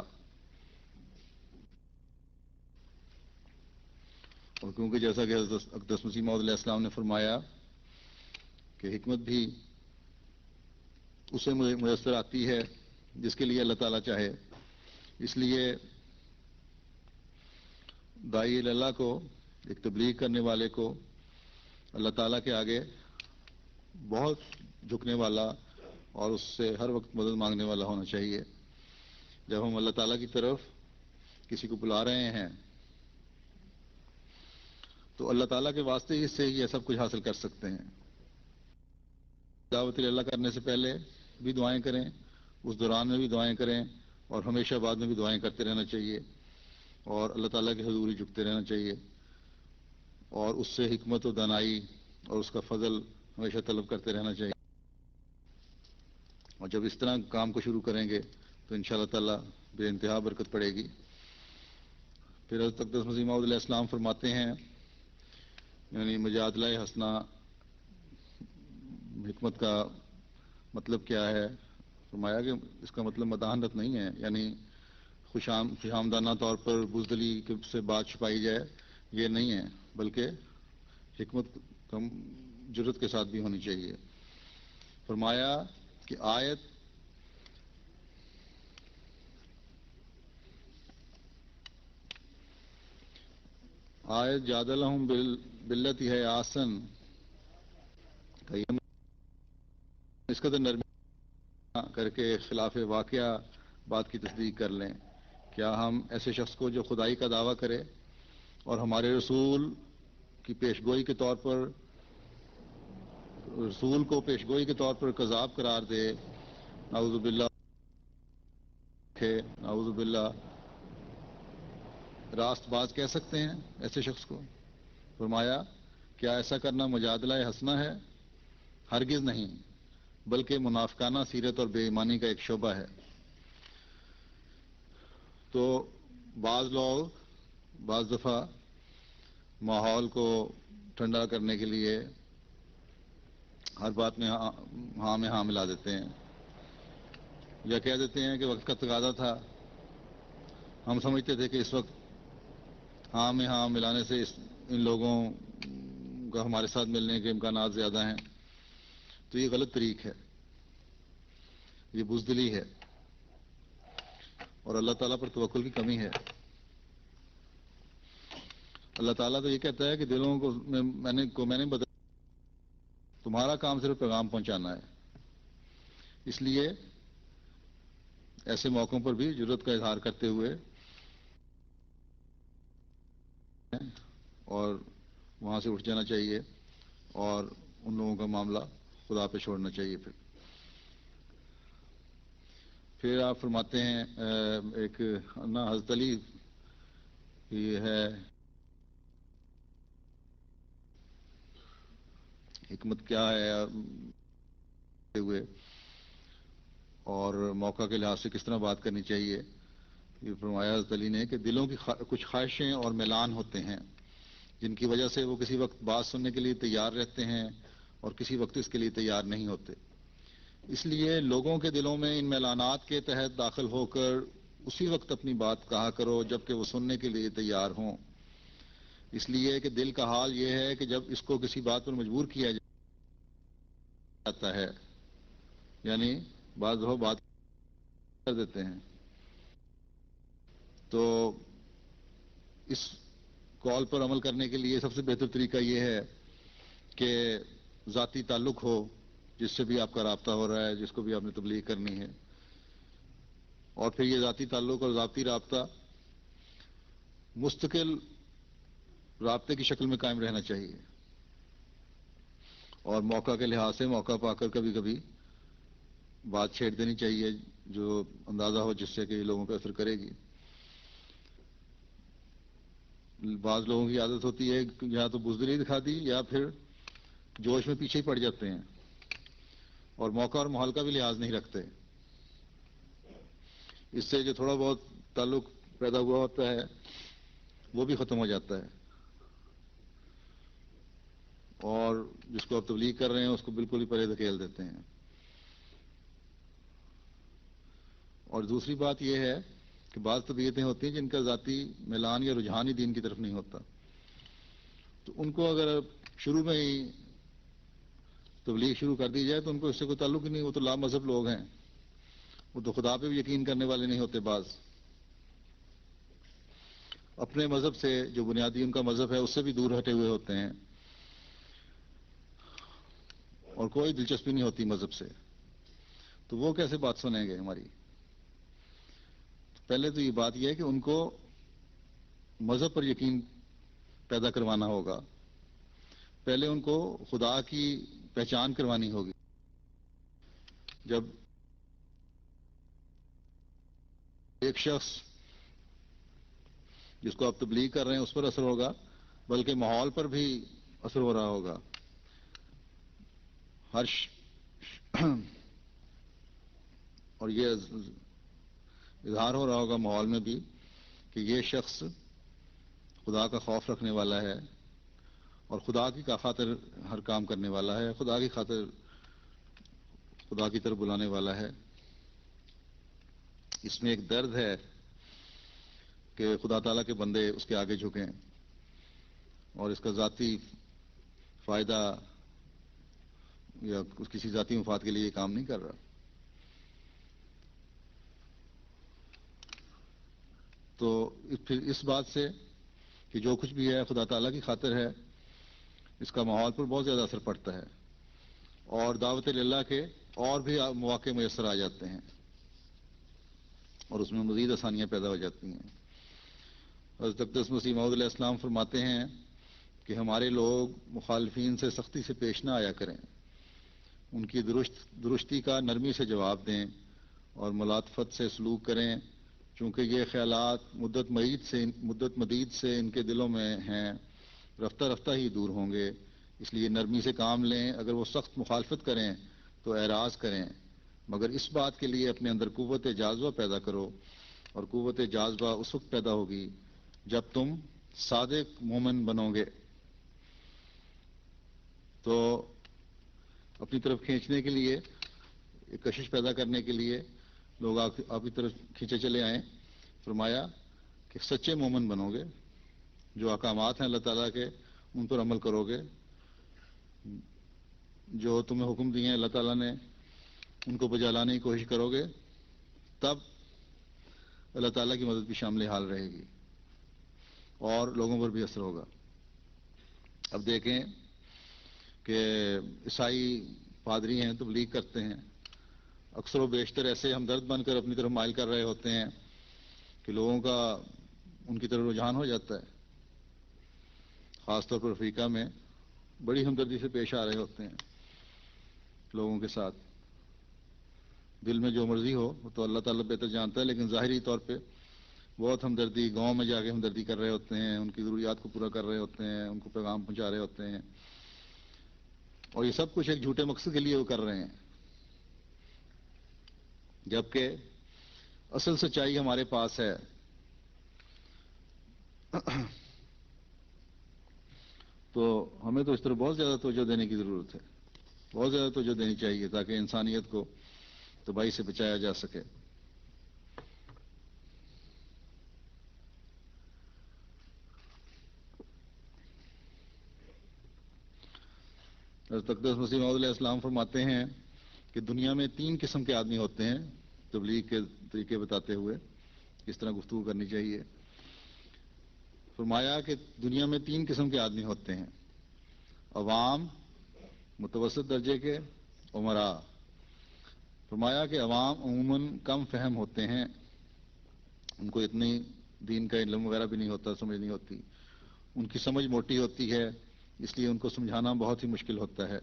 اور کیونکہ جیسا کہ حضرت اقدس مسیح موعود علیہ السلام نے فرمایا کہ حکمت بھی اسے میسر آتی ہے جس کے لیے اللہ تعالیٰ چاہے، اس لیے داعی اللہ کو، ایک تبلیغ کرنے والے کو اللہ تعالیٰ کے آگے بہت جھکنے والا اور اس سے ہر وقت مدد مانگنے والا ہونا چاہیے۔ جب ہم اللہ تعالیٰ کی طرف کسی کو بلا رہے ہیں تو اللہ تعالیٰ کے واسطے ہی سے یہ سب کچھ حاصل کر سکتے ہیں۔ دعوت اللہ کرنے سے پہلے بھی دعائیں کریں، اس دوران میں بھی دعائیں کریں، اور ہمیشہ بعد میں بھی دعائیں کرتے رہنا چاہیے، اور اللہ تعالیٰ کی حضوری جھکتے رہنا چاہیے، اور اس سے حکمت و دانائی اور اس کا فضل ہمیشہ طلب کرتے رہنا چاہیے۔ اور جب اس طرح کام کو شروع کریں گے تو انشاءاللہ تعالیٰ بے انتہا برکت پڑے گی۔ پھر حضرت اقدس مسیح موعود علیہ السلام فرماتے ہیں، یعنی مجادلہ حسنہ حکمت کا مطلب کیا ہے؟ فرمایا کہ اس کا مطلب مداحنت نہیں ہے، یعنی خوش آمدانہ طور پر بزدلی سے بات چھپائی جائے، یہ نہیں ہے، بلکہ حکمت کم جرت کے ساتھ بھی ہونی چاہیے۔ فرمایا کہ آیت جادلہم باللتی ہے آسن، اس قدر نرمی کر کے خلاف واقعہ بات کی تصدیق کر لیں۔ کیا ہم ایسے شخص کو جو خدائی کا دعویٰ کرے اور ہمارے رسول کی پیشگوئی کے طور پر، رسول کو پیشگوئی کے طور پر کذاب قرار دے، نعوذ باللہ، نعوذ باللہ، راست باز کہہ سکتے ہیں ایسے شخص کو؟ فرمایا کیا ایسا کرنا مجادلہ حسنہ ہے؟ ہرگز نہیں، بلکہ منافقانہ سیرت اور بے ایمانی کا ایک شعبہ ہے۔ تو بعض لوگ بعض دفعہ ماحول کو ٹھنڈا کرنے کے لیے ہر بات میں ہاں میں ہاں ملا دیتے ہیں، یا کہہ دیتے ہیں کہ وقت کا تقاضا تھا، ہم سمجھتے تھے کہ اس وقت ہاں میں ہاں ملانے سے ان لوگوں کا ہمارے ساتھ ملنے کے امکانات زیادہ ہیں۔ تو یہ غلط طریق ہے، یہ بزدلی ہے، اور اللہ تعالیٰ پر توکل کی کمی ہے۔ اللہ تعالیٰ تو یہ کہتا ہے کہ دلوں کو میں نے بدل، تمہارا کام صرف پیغام پہنچانا ہے۔ اس لیے ایسے موقعوں پر بھی جرات کا اظہار کرتے ہوئے اور وہاں سے اٹھ جانا چاہیے، اور ان لوگوں کا معاملہ خدا پہ چھوڑنا چاہیے۔ پھر آپ فرماتے ہیں ایک نا حضرت علی یہ ہے حکمت کیا ہے ہوئے اور موقع کے لحاظ سے کس طرح بات کرنی چاہیے۔ یہ فرمایا حضرت علی نے کہ دلوں کی کچھ خواہشیں اور میلان ہوتے ہیں جن کی وجہ سے وہ کسی وقت بات سننے کے لیے تیار رہتے ہیں اور کسی وقت اس کے لیے تیار نہیں ہوتے. اس لیے لوگوں کے دلوں میں ان میلانات کے تحت داخل ہو کر اسی وقت اپنی بات کہا کرو جب کہ وہ سننے کے لیے تیار ہوں. اس لیے کہ دل کا حال یہ ہے کہ جب اس کو کسی بات پر مجبور کیا جاتا ہے، یعنی بعض لوگ بات کر دیتے ہیں، تو اس کال پر عمل کرنے کے لیے سب سے بہتر طریقہ یہ ہے کہ ذاتی تعلق ہو جس سے بھی آپ کا رابطہ ہو رہا ہے، جس کو بھی آپ نے تبلیغ کرنی ہے. اور پھر یہ ذاتی تعلق اور ذاتی رابطہ مستقل رابطے کی شکل میں قائم رہنا چاہیے، اور موقع کے لحاظ سے موقع پا کر کبھی کبھی بات چھیڑ دینی چاہیے جو اندازہ ہو جس سے کہ یہ لوگوں پہ اثر کرے گی. بعض لوگوں کی عادت ہوتی ہے کہ یا تو بزدلی دکھا دی یا پھر جوش میں پیچھے ہی پڑ جاتے ہیں اور موقع اور ماحول کا بھی لحاظ نہیں رکھتے. اس سے جو تھوڑا بہت تعلق پیدا ہوا ہوتا ہے وہ بھی ختم ہو جاتا ہے، اور جس کو آپ تبلیغ کر رہے ہیں اس کو بالکل ہی پرے دھکیل دیتے ہیں. اور دوسری بات یہ ہے کہ بعض طبیعتیں ہوتی ہیں جن کا ذاتی میلان یا رجحان ہی دین کی طرف نہیں ہوتا، تو ان کو اگر شروع میں ہی تبلیغ شروع کر دی جائے تو ان کو اس سے کوئی تعلق ہی نہیں. وہ تو لا مذہب لوگ ہیں، وہ تو خدا پہ بھی یقین کرنے والے نہیں ہوتے. بعض اپنے مذہب سے جو بنیادی ان کا مذہب ہے اس سے بھی دور ہٹے ہوئے ہوتے ہیں اور کوئی دلچسپی نہیں ہوتی مذہب سے، تو وہ کیسے بات سنیں گے ہماری؟ پہلے تو یہ بات یہ ہے کہ ان کو مذہب پر یقین پیدا کروانا ہوگا. پہلے ان کو خدا کی پہچان کروانی ہوگی. جب ایک شخص جس کو آپ تبلیغ کر رہے ہیں اس پر اثر ہوگا، بلکہ ماحول پر بھی اثر ہو رہا ہوگا. اور یہ اظہار ہو رہا ہوگا ماحول میں بھی کہ یہ شخص خدا کا خوف رکھنے والا ہے اور خدا کی خاطر ہر کام کرنے والا ہے، خدا کی خاطر خدا کی طرف بلانے والا ہے. اس میں ایک درد ہے کہ خدا تعالیٰ کے بندے اس کے آگے جھکیں اور اس کا ذاتی فائدہ یا کسی ذاتی مفاد کے لیے یہ کام نہیں کر رہا. تو پھر اس بات سے کہ جو کچھ بھی ہے خدا تعالیٰ کی خاطر ہے، اس کا ماحول پر بہت زیادہ اثر پڑتا ہے اور دعوت اللہ کے اور بھی مواقع میسر آ جاتے ہیں اور اس میں مزید آسانیاں پیدا ہو جاتی ہیں. حضرت اقدس مسیح موعود علیہ السلام فرماتے ہیں کہ ہمارے لوگ مخالفین سے سختی سے پیش نہ آیا کریں، ان کی درستی کا نرمی سے جواب دیں اور ملاطفت سے سلوک کریں، چونکہ یہ خیالات مدت مدید سے ان کے دلوں میں ہیں، رفتہ رفتہ ہی دور ہوں گے. اس لیے نرمی سے کام لیں. اگر وہ سخت مخالفت کریں تو اعراض کریں، مگر اس بات کے لیے اپنے اندر قوت جاذبہ پیدا کرو، اور قوت جاذبہ اس وقت پیدا ہوگی جب تم صادق مومن بنو گے. تو اپنی طرف کھینچنے کے لیے، ایک کشش پیدا کرنے کے لیے لوگ آپ کی طرف کھینچے چلے آئیں. فرمایا کہ سچے مومن بنو گے، جو احکامات ہیں اللہ تعالیٰ کے ان پر عمل کرو گے، جو تمہیں حکم دیے ہیں اللہ تعالیٰ نے ان کو بجا لانے کی کوشش کرو گے، تب اللہ تعالیٰ کی مدد بھی شامل حال رہے گی اور لوگوں پر بھی اثر ہوگا. اب دیکھیں کہ عیسائی پادری ہیں، تبلیغ کرتے ہیں، اکثر و بیشتر ایسے ہمدرد بن کر اپنی طرف مائل کر رہے ہوتے ہیں کہ لوگوں کا ان کی طرف رجحان ہو جاتا ہے. خاص طور پر افریقہ میں بڑی ہمدردی سے پیش آ رہے ہوتے ہیں لوگوں کے ساتھ. دل میں جو مرضی ہو وہ تو اللہ تعالیٰ بہتر جانتا ہے، لیکن ظاہری طور پہ بہت ہمدردی، گاؤں میں جا کے ہمدردی کر رہے ہوتے ہیں، ان کی ضروریات کو پورا کر رہے ہوتے ہیں، ان کو پیغام پہنچا رہے ہوتے ہیں، اور یہ سب کچھ ایک جھوٹے مقصد کے لیے وہ کر رہے ہیں. جبکہ اصل سچائی ہمارے پاس ہے. تو ہمیں تو اس طرح بہت زیادہ توجہ دینے کی ضرورت ہے، بہت زیادہ توجہ دینی چاہیے تاکہ انسانیت کو تباہی سے بچایا جا سکے. حضرت اقدس مسیح موعود علیہ السلام فرماتے ہیں کہ دنیا میں 3 قسم کے آدمی ہوتے ہیں، تبلیغ کے طریقے بتاتے ہوئے کس طرح گفتگو کرنی چاہیے. فرمایا کہ دنیا میں 3 قسم کے آدمی ہوتے ہیں: عوام، متوسط درجے کے، امراء. فرمایا کہ عوام عموماً کم فہم ہوتے ہیں، ان کو اتنی دین کا علم وغیرہ بھی نہیں ہوتا، سمجھ نہیں ہوتی، ان کی سمجھ موٹی ہوتی ہے، اس لیے ان کو سمجھانا بہت ہی مشکل ہوتا ہے.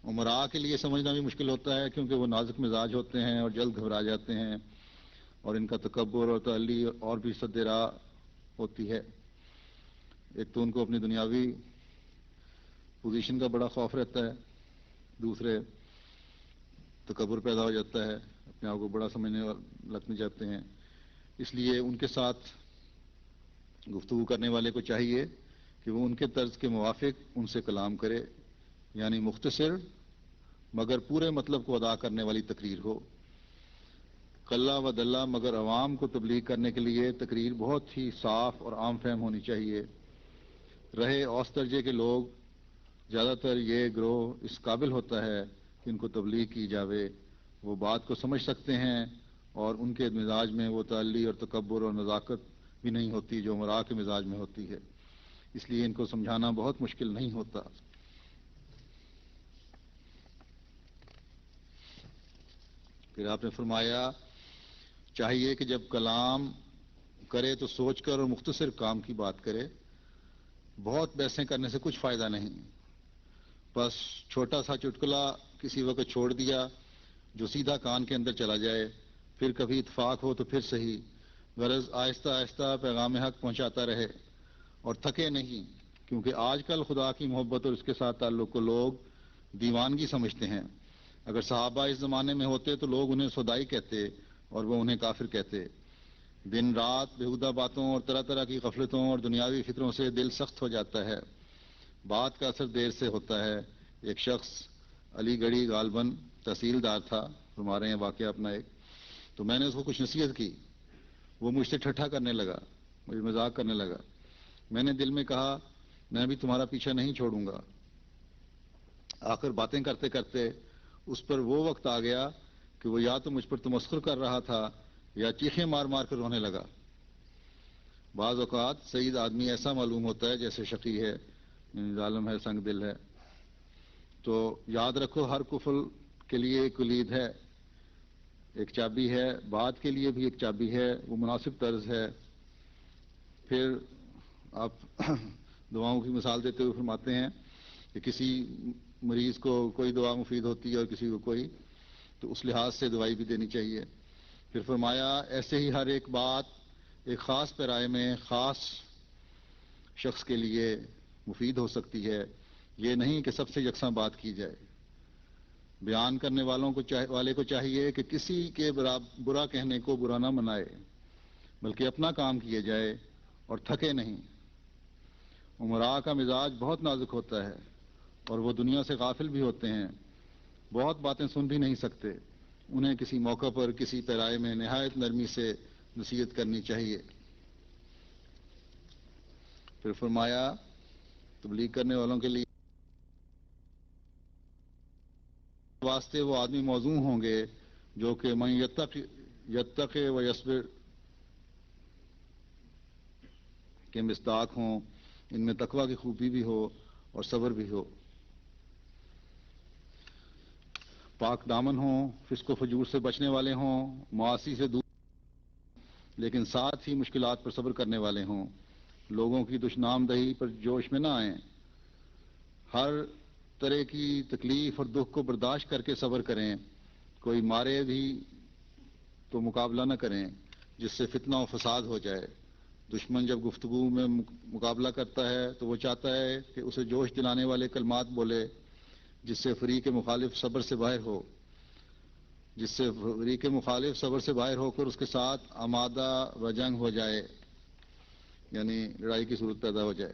امراء کے لیے سمجھنا بھی مشکل ہوتا ہے کیونکہ وہ نازک مزاج ہوتے ہیں اور جلد گھبرا جاتے ہیں، اور ان کا تکبر اور تعلی اور بھی سد راہ ہوتی ہے. ایک تو ان کو اپنی دنیاوی پوزیشن کا بڑا خوف رہتا ہے، دوسرے تکبر پیدا ہو جاتا ہے، اپنے آپ کو بڑا سمجھنے لگنے جاتے ہیں. اس لیے ان کے ساتھ گفتگو کرنے والے کو چاہیے کہ وہ ان کے طرز کے موافق ان سے کلام کرے، یعنی مختصر مگر پورے مطلب کو ادا کرنے والی تقریر ہو. کلہ و دلہ مگر عوام کو تبلیغ کرنے کے لیے تقریر بہت ہی صاف اور عام فہم ہونی چاہیے. رہے اوسط درجے کے لوگ، زیادہ تر یہ گروہ اس قابل ہوتا ہے کہ ان کو تبلیغ کی جاوے، وہ بات کو سمجھ سکتے ہیں، اور ان کے مزاج میں وہ تعلی اور تکبر اور نزاکت بھی نہیں ہوتی جو امراء کے مزاج میں ہوتی ہے. اس لیے ان کو سمجھانا بہت مشکل نہیں ہوتا. پھر آپ نے فرمایا چاہیے کہ جب کلام کرے تو سوچ کر اور مختصر کام کی بات کرے. بہت بحثیں کرنے سے کچھ فائدہ نہیں، بس چھوٹا سا چٹکلا کسی وقت چھوڑ دیا جو سیدھا کان کے اندر چلا جائے، پھر کبھی اتفاق ہو تو پھر صحیح، غرض آہستہ آہستہ پیغام حق پہنچاتا رہے اور تھکے نہیں. کیونکہ آج کل خدا کی محبت اور اس کے ساتھ تعلق کو لوگ دیوانگی سمجھتے ہیں. اگر صحابہ اس زمانے میں ہوتے تو لوگ انہیں سودائی کہتے اور وہ انہیں کافر کہتے. دن رات بیہودہ باتوں اور طرح طرح کی غفلتوں اور دنیاوی فکروں سے دل سخت ہو جاتا ہے. بات کا اثر دیر سے ہوتا ہے. ایک شخص علی گڑھی غالباً تحصیلدار تھا، فرما رہے ہیں واقعہ اپنا ایک، تو میں نے اس کو کچھ نصیحت کی، وہ مجھ سے ٹھٹھا کرنے لگا، مجھے مذاق کرنے لگا. میں نے دل میں کہا میں بھی تمہارا پیچھا نہیں چھوڑوں گا. آخر باتیں کرتے کرتے اس پر وہ وقت آ گیا کہ وہ یا تو مجھ پر تمسخر کر رہا تھا یا چیخیں مار مار کر رونے لگا. بعض اوقات سعید آدمی ایسا معلوم ہوتا ہے جیسے شقی ہے، ظالم ہے، سنگ دل ہے. تو یاد رکھو ہر کفل کے لیے ایک کلید ہے، ایک چابی ہے، بات کے لیے بھی ایک چابی ہے، وہ مناسب طرز ہے. پھر آپ دعاؤں کی مثال دیتے ہوئے فرماتے ہیں کہ کسی مریض کو کوئی دعا مفید ہوتی ہے اور کسی کو کوئی، تو اس لحاظ سے دوائی بھی دینی چاہیے. پھر فرمایا ایسے ہی ہر ایک بات ایک خاص پیرائے میں خاص شخص کے لیے مفید ہو سکتی ہے، یہ نہیں کہ سب سے یکساں بات کی جائے. بیان کرنے والے کو چاہیے کہ کسی کے برا کہنے کو برا نہ منائے، بلکہ اپنا کام کیے جائے اور تھکے نہیں. امراء کا مزاج بہت نازک ہوتا ہے اور وہ دنیا سے غافل بھی ہوتے ہیں، بہت باتیں سن بھی نہیں سکتے. انہیں کسی موقع پر کسی پیرائے میں نہایت نرمی سے نصیحت کرنی چاہیے. پھر فرمایا تبلیغ کرنے والوں کے لیے واسطے وہ آدمی موزوں ہوں گے جو کہ من یتق و یصبر کے مصداق ہوں، ان میں تقوی کی خوبی بھی ہو اور صبر بھی ہو. پاک دامن ہوں، فسق و فجور سے بچنے والے ہوں، معاصی سے دور لیکن ساتھ ہی مشکلات پر صبر کرنے والے ہوں. لوگوں کی دشنام دہی پر جوش میں نہ آئیں، ہر طرح کی تکلیف اور دکھ کو برداشت کر کے صبر کریں. کوئی مارے بھی تو مقابلہ نہ کریں جس سے فتنہ و فساد ہو جائے. دشمن جب گفتگو میں مقابلہ کرتا ہے تو وہ چاہتا ہے کہ اسے جوش دلانے والے کلمات بولے جس سے فریق مخالف صبر سے باہر ہو. جس سے فریق مخالف صبر سے باہر ہو کر اس کے ساتھ آمادہ و جنگ ہو جائے، یعنی لڑائی کی صورت پیدا ہو جائے۔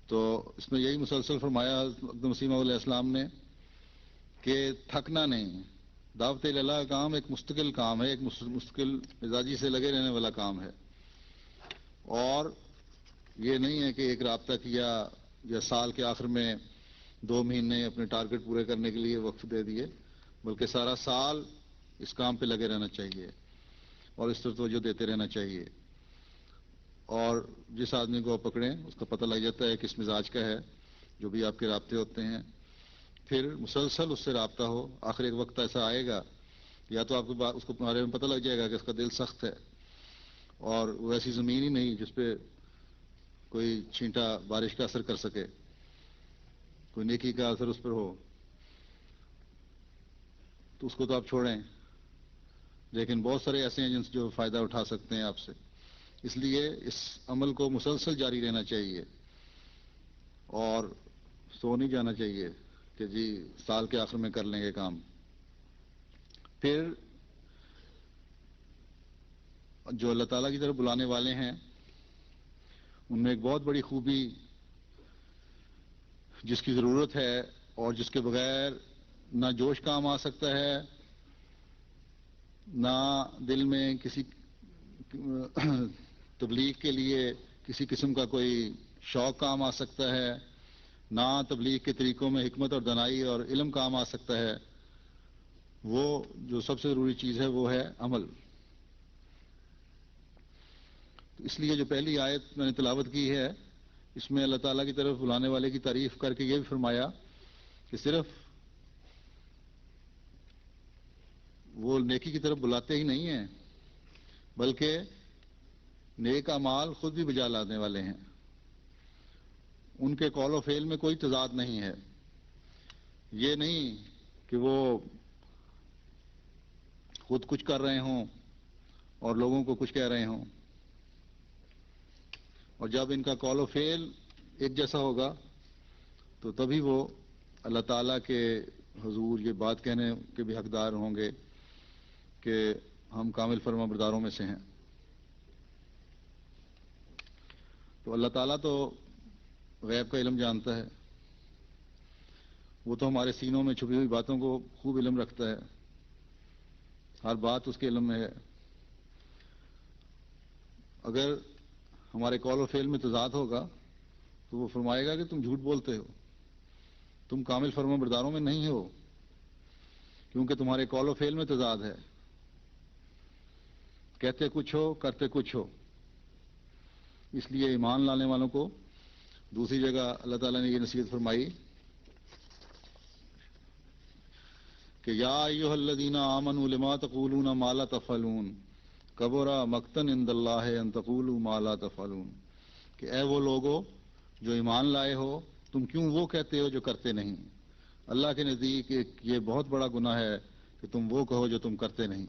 تو اس میں یہی مسلسل فرمایا حضرت مسیح موعود علیہ السلام نے کہ تھکنا نہیں۔ دعوت اللہ کا کام ایک مستقل کام ہے، ایک مستقل مزاجی سے لگے رہنے والا کام ہے، اور یہ نہیں ہے کہ ایک رابطہ کیا یا سال کے آخر میں 2 مہینے اپنے ٹارگٹ پورے کرنے کے لیے وقف دے دیے، بلکہ سارا سال اس کام پہ لگے رہنا چاہیے اور اس طرح توجہ دیتے رہنا چاہیے۔ اور جس آدمی کو آپ پکڑیں اس کا پتہ لگ جاتا ہے کس مزاج کا ہے، جو بھی آپ کے رابطے ہوتے ہیں، پھر مسلسل اس سے رابطہ ہو۔ آخر ایک وقت ایسا آئے گا یا تو آپ کو اس کو بارے میں پتہ لگ جائے گا کہ اس کا دل سخت ہے اور وہ ایسی زمین ہی نہیں جس پہ کوئی چھینٹا بارش کا اثر کر سکے، کوئی نیکی کا اثر اس پر ہو، تو اس کو تو آپ چھوڑیں۔ لیکن بہت سارے ایسے ہیں جن سے جو فائدہ اٹھا سکتے ہیں آپ سے، اس لیے اس عمل کو مسلسل جاری رہنا چاہیے اور سو نہیں جانا چاہیے کہ جی سال کے آخر میں کر لیں گے کام۔ پھر جو اللہ تعالیٰ کی طرف بلانے والے ہیں ان میں ایک بہت بڑی خوبی جس کی ضرورت ہے اور جس کے بغیر نہ جوش کام آ سکتا ہے، نہ دل میں کسی تبلیغ کے لیے کسی قسم کا کوئی شوق کام آ سکتا ہے، نہ تبلیغ کے طریقوں میں حکمت اور دانائی اور علم کام آ سکتا ہے، وہ جو سب سے ضروری چیز ہے وہ ہے عمل۔ اس لیے جو پہلی آیت میں نے تلاوت کی ہے اس میں اللہ تعالیٰ کی طرف بلانے والے کی تعریف کر کے یہ بھی فرمایا کہ صرف وہ نیکی کی طرف بلاتے ہی نہیں ہیں بلکہ نیک اعمال خود بھی بجا لانے والے ہیں، ان کے قول و فعل میں کوئی تضاد نہیں ہے۔ یہ نہیں کہ وہ خود کچھ کر رہے ہوں اور لوگوں کو کچھ کہہ رہے ہوں، اور جب ان کا قول و فعل ایک جیسا ہوگا تو تبھی وہ اللہ تعالیٰ کے حضور یہ بات کہنے کے بھی حقدار ہوں گے کہ ہم کامل فرما برداروں میں سے ہیں۔ تو اللہ تعالیٰ تو غیب کا علم جانتا ہے، وہ تو ہمارے سینوں میں چھپی ہوئی باتوں کو خوب علم رکھتا ہے، ہر بات اس کے علم میں ہے۔ اگر ہمارے قول و فعل میں تضاد ہوگا تو وہ فرمائے گا کہ تم جھوٹ بولتے ہو، تم کامل فرما برداروں میں نہیں ہو، کیونکہ تمہارے قول و فعل میں تضاد ہے، کہتے کچھ ہو کرتے کچھ ہو۔ اس لیے ایمان لانے والوں کو دوسری جگہ اللہ تعالیٰ نے یہ نصیحت فرمائی کہ یا ایھا الذین آمنوا لما تقولون ما لا تفعلون کبر مقتا عند اللہ ان تقولوا ما لا تفعلون، کہ اے وہ لوگو جو ایمان لائے ہو تم کیوں وہ کہتے ہو جو کرتے نہیں۔ اللہ کے نزدیک یہ بہت بڑا گناہ ہے کہ تم وہ کہو جو تم کرتے نہیں۔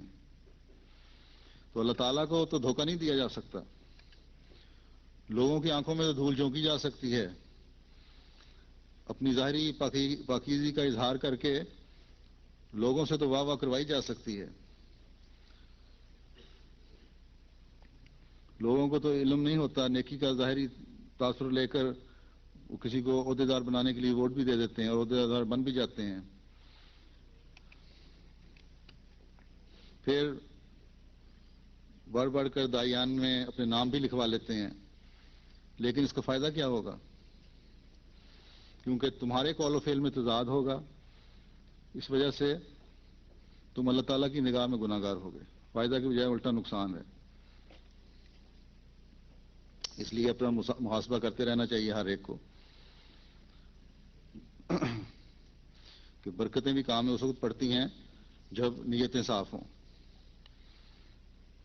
تو اللہ تعالیٰ کو تو دھوکہ نہیں دیا جا سکتا، لوگوں کی آنکھوں میں تو دھول جھونکی جا سکتی ہے، اپنی ظاہری پاکیزگی کا اظہار کر کے لوگوں سے تو واہ واہ کروائی جا سکتی ہے۔ لوگوں کو تو علم نہیں ہوتا، نیکی کا ظاہری تاثر لے کر وہ کسی کو عہدیدار بنانے کے لیے ووٹ بھی دے دیتے ہیں اور عہدیدار بن بھی جاتے ہیں۔ پھر بڑھ بڑھ کر دائیان میں اپنے نام بھی لکھوا لیتے ہیں، لیکن اس کا فائدہ کیا ہوگا؟ کیونکہ تمہارے قول و فعل میں تضاد ہوگا، اس وجہ سے تم اللہ تعالیٰ کی نگاہ میں گناہ گار ہوگے، فائدہ کی بجائے الٹا نقصان ہے۔ اس لیے اپنا محاسبہ کرتے رہنا چاہیے ہر ایک کو کہ برکتیں بھی کام میں اس وقت پڑتی ہیں جب نیتیں صاف ہوں۔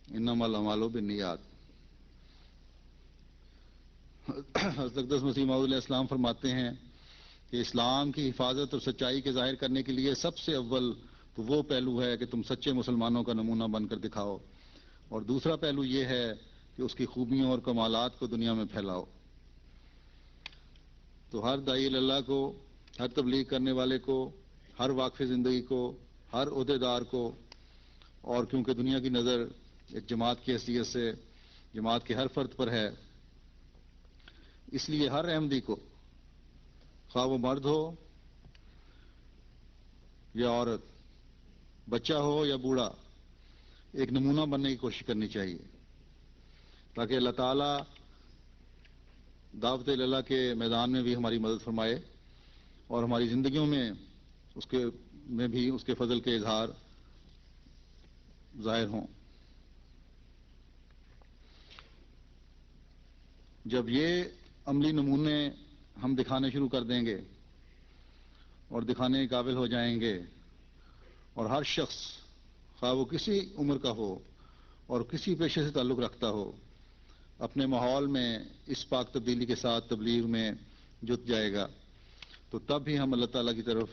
انما الاعمال بالنیات۔ حضرت اقدس مسیح موعود علیہ السلام فرماتے ہیں کہ اسلام کی حفاظت اور سچائی کے ظاہر کرنے کے لیے سب سے اول تو وہ پہلو ہے کہ تم سچے مسلمانوں کا نمونہ بن کر دکھاؤ، اور دوسرا پہلو یہ ہے کہ اس کی خوبیوں اور کمالات کو دنیا میں پھیلاؤ۔ تو ہر داعی اللہ کو، ہر تبلیغ کرنے والے کو، ہر واقف زندگی کو، ہر عہدیدار کو، اور کیونکہ دنیا کی نظر ایک جماعت کی حیثیت سے جماعت کے ہر فرد پر ہے، اس لیے ہر احمدی کو، خواہ وہ مرد ہو یا عورت، بچہ ہو یا بوڑھا، ایک نمونہ بننے کی کوشش کرنی چاہیے تاکہ اللہ تعالیٰ دعوت اللہ کے میدان میں بھی ہماری مدد فرمائے اور ہماری زندگیوں میں بھی اس کے فضل کے اظہار ظاہر ہوں۔ جب یہ عملی نمونے ہم دکھانے شروع کر دیں گے اور دکھانے کے قابل ہو جائیں گے، اور ہر شخص خواہ وہ کسی عمر کا ہو اور کسی پیشے سے تعلق رکھتا ہو اپنے ماحول میں اس پاک تبدیلی کے ساتھ تبلیغ میں جت جائے گا، تو تب بھی ہم اللہ تعالیٰ کی طرف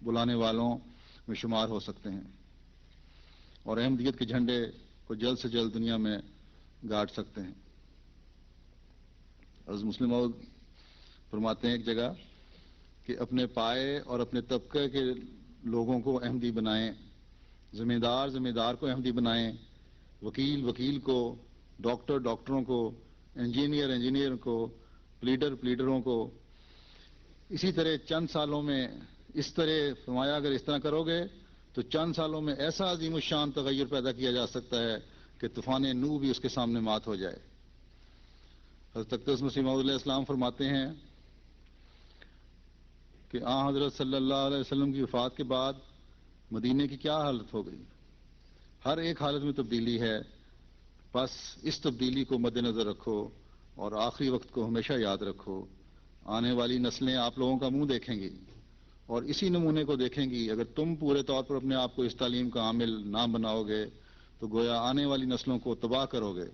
بلانے والوں میں شمار ہو سکتے ہیں اور احمدیت کے جھنڈے کو جلد سے جلد دنیا میں گاڑ سکتے ہیں۔ حضرت مسلم موعود فرماتے ہیں ایک جگہ کہ اپنے پائے اور اپنے طبقے کے لوگوں کو احمدی بنائیں، ذمہ دار کو احمدی بنائیں، وکیل کو، ڈاکٹروں کو، انجینئر کو، پلیڈروں کو۔ اسی طرح چند سالوں میں اس طرح فرمایا اگر اس طرح کرو گے تو چند سالوں میں ایسا عظیم الشان تغیر پیدا کیا جا سکتا ہے کہ طوفان نوح بھی اس کے سامنے مات ہو جائے۔ حضرت اقدس مسیح موعود علیہ السلام فرماتے ہیں کہ حضرت صلی اللہ علیہ وسلم کی وفات کے بعد مدینے کی کیا حالت ہو گئی، ہر ایک حالت میں تبدیلی ہے، بس اس تبدیلی کو مد نظر رکھو اور آخری وقت کو ہمیشہ یاد رکھو۔ آنے والی نسلیں آپ لوگوں کا منہ دیکھیں گی اور اسی نمونے کو دیکھیں گی۔ اگر تم پورے طور پر اپنے آپ کو اس تعلیم کا عامل نہ بناؤ گے تو گویا آنے والی نسلوں کو تباہ کرو گے۔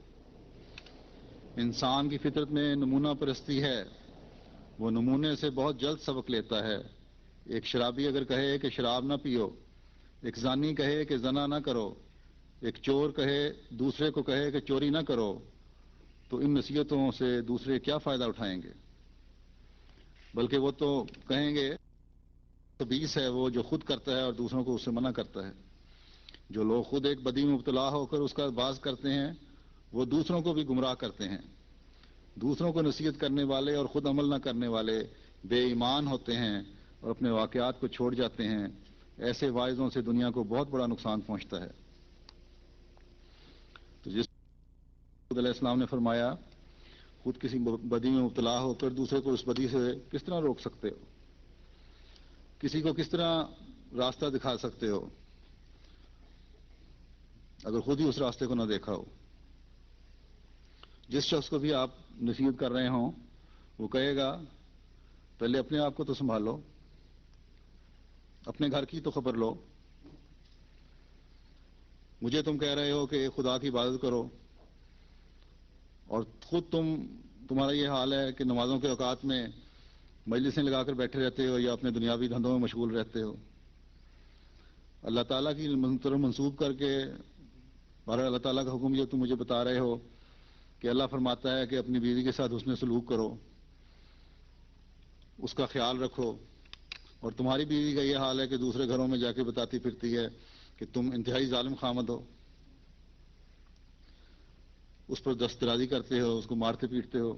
انسان کی فطرت میں نمونہ پرستی ہے، وہ نمونے سے بہت جلد سبق لیتا ہے۔ ایک شرابی اگر کہے کہ شراب نہ پیو، ایک زانی کہے کہ زنا نہ کرو، ایک چور دوسرے کو کہے کہ چوری نہ کرو، تو ان نصیحتوں سے دوسرے کیا فائدہ اٹھائیں گے؟ بلکہ وہ تو کہیں گے خبیث ہے وہ جو خود کرتا ہے اور دوسروں کو اس سے منع کرتا ہے۔ جو لوگ خود ایک بدی میں مبتلا ہو کر اس کا باز کرتے ہیں وہ دوسروں کو بھی گمراہ کرتے ہیں۔ دوسروں کو نصیحت کرنے والے اور خود عمل نہ کرنے والے بے ایمان ہوتے ہیں اور اپنے واقعات کو چھوڑ جاتے ہیں۔ ایسے واعظوں سے دنیا کو بہت بڑا نقصان پہنچتا ہے۔ تو جس علیہ السلام نے فرمایا خود کسی بدی میں مبتلا ہو کر دوسرے کو اس بدی سے کس طرح روک سکتے ہو، کسی کو کس طرح راستہ دکھا سکتے ہو اگر خود ہی اس راستے کو نہ دیکھا ہو؟ جس شخص کو بھی آپ نصیحت کر رہے ہوں وہ کہے گا پہلے اپنے آپ کو تو سنبھالو، اپنے گھر کی تو خبر لو۔ مجھے تم کہہ رہے ہو کہ خدا کی عبادت کرو اور خود تمہارا یہ حال ہے کہ نمازوں کے اوقات میں مجلسیں لگا کر بیٹھے رہتے ہو یا اپنے دنیاوی دھندوں میں مشغول رہتے ہو۔ اللہ تعالیٰ کی طرف منسوب کر کے بہرحال اللہ تعالیٰ کا حکم یہ تم مجھے بتا رہے ہو کہ اللہ فرماتا ہے کہ اپنی بیوی کے ساتھ حسن سلوک کرو، اس کا خیال رکھو، اور تمہاری بیوی کا یہ حال ہے کہ دوسرے گھروں میں جا کے بتاتی پھرتی ہے کہ تم انتہائی ظالم خامد ہو، اس پر دست درازی کرتے ہو، اس کو مارتے پیٹتے ہو،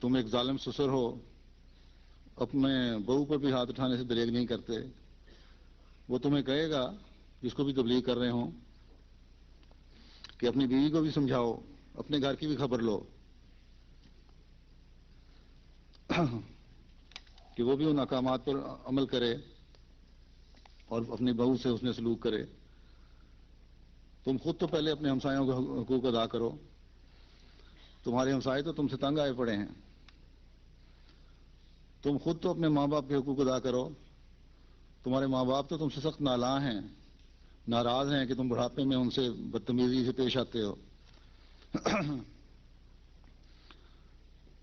تم ایک ظالم سسر ہو، اپنے بہو پر بھی ہاتھ اٹھانے سے دریغ نہیں کرتے۔ وہ تمہیں کہے گا جس کو بھی تبلیغ کر رہے ہوں کہ اپنی بیوی کو بھی سمجھاؤ، اپنے گھر کی بھی خبر لو کہ وہ بھی ان احکامات پر عمل کرے اور اپنی بہو سے حسن سلوک کرے۔ تم خود تو پہلے اپنے ہمسایوں کے حقوق ادا کرو، تمہارے ہمسائے تو تم سے تنگ آئے پڑے ہیں۔ تم خود تو اپنے ماں باپ کے حقوق ادا کرو، تمہارے ماں باپ تو تم سے سخت نالاں ہیں، ناراض ہیں کہ تم بڑھاپے میں ان سے بدتمیزی سے پیش آتے ہو۔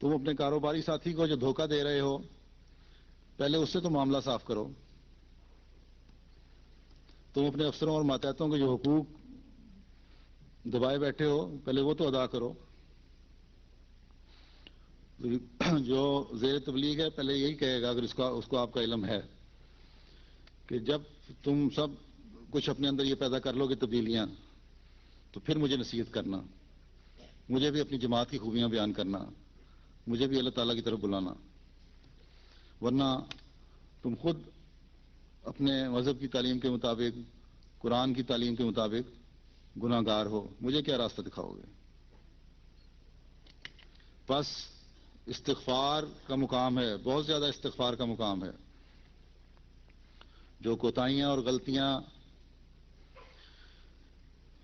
تم اپنے کاروباری ساتھی کو جو دھوکہ دے رہے ہو پہلے اس سے تو معاملہ صاف کرو۔ تم اپنے افسروں اور ماتحتوں کے جو حقوق دبائے بیٹھے ہو پہلے وہ تو ادا کرو۔ جو زیر تبلیغ ہے پہلے یہی کہے گا، اگر اس کو آپ کا علم ہے، کہ جب تم سب کچھ اپنے اندر یہ پیدا کر لو گے تبدیلیاں، تو پھر مجھے نصیحت کرنا، مجھے بھی اپنی جماعت کی خوبیاں بیان کرنا، مجھے بھی اللہ تعالیٰ کی طرف بلانا، ورنہ تم خود اپنے مذہب کی تعلیم کے مطابق، قرآن کی تعلیم کے مطابق گناہ گار ہو، مجھے کیا راستہ دکھاؤ گے؟ بس استغفار کا مقام ہے، بہت زیادہ استغفار کا مقام ہے. جو کوتاہیاں اور غلطیاں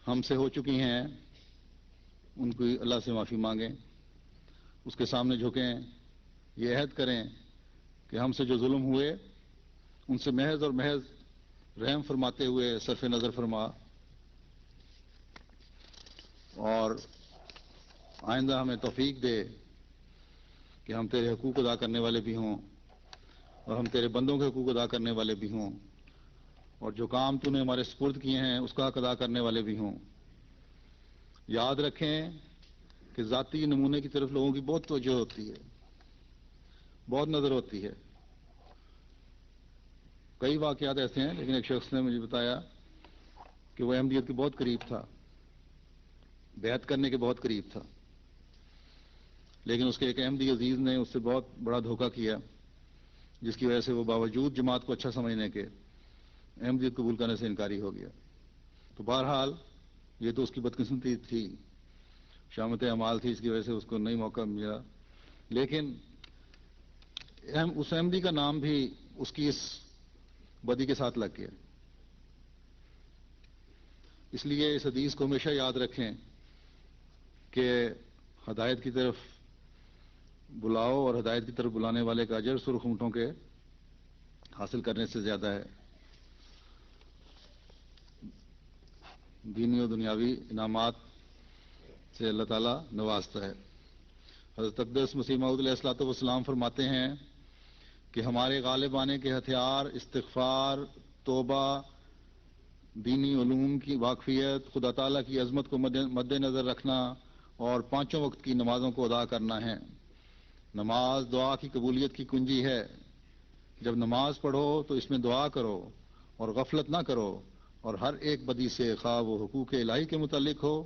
ہم سے ہو چکی ہیں ان کو اللہ سے معافی مانگیں، اس کے سامنے جھکیں، یہ عہد کریں کہ ہم سے جو ظلم ہوئے ان سے محض اور محض رحم فرماتے ہوئے صرف نظر فرما، اور آئندہ ہمیں توفیق دے کہ ہم تیرے حقوق ادا کرنے والے بھی ہوں اور ہم تیرے بندوں کے حقوق ادا کرنے والے بھی ہوں، اور جو کام تو نے ہمارے سپرد کیے ہیں اس کا حق ادا کرنے والے بھی ہوں. یاد رکھیں کہ ذاتی نمونے کی طرف لوگوں کی بہت توجہ ہوتی ہے، بہت نظر ہوتی ہے. کئی واقعات ایسے ہیں، لیکن ایک شخص نے مجھے بتایا کہ وہ احمدیت کے بہت قریب تھا، بیعت کرنے کے بہت قریب تھا، لیکن اس کے ایک احمدی عزیز نے اس سے بہت بڑا دھوکہ کیا، جس کی وجہ سے وہ باوجود جماعت کو اچھا سمجھنے کے احمدیت قبول کرنے سے انکاری ہو گیا. تو بہرحال یہ تو اس کی بدقسمتی تھی، شامت اعمال تھی، اس کی وجہ سے اس کو نئی موقع ملا، لیکن اس احمدی کا نام بھی اس کی اس بدی کے ساتھ لگ گیا. اس لیے اس حدیث کو ہمیشہ یاد رکھیں کہ ہدایت کی طرف بلاؤ اور ہدایت کی طرف بلانے والے کا اجر سرخ اونٹوں کے حاصل کرنے سے زیادہ ہے. دینی و دنیاوی انعامات سے اللہ تعالیٰ نوازتا ہے. حضرت اقدس مسیح موعود علیہ الصلوۃ والسلام فرماتے ہیں کہ ہمارے غالب آنے کے ہتھیار استغفار، توبہ، دینی علوم کی واقفیت، خدا تعالیٰ کی عظمت کو مد نظر رکھنا اور 5 وقت کی نمازوں کو ادا کرنا ہے. نماز دعا کی قبولیت کی کنجی ہے. جب نماز پڑھو تو اس میں دعا کرو اور غفلت نہ کرو، اور ہر ایک بدی سے، خواہ وہ حقوق الہی کے متعلق ہو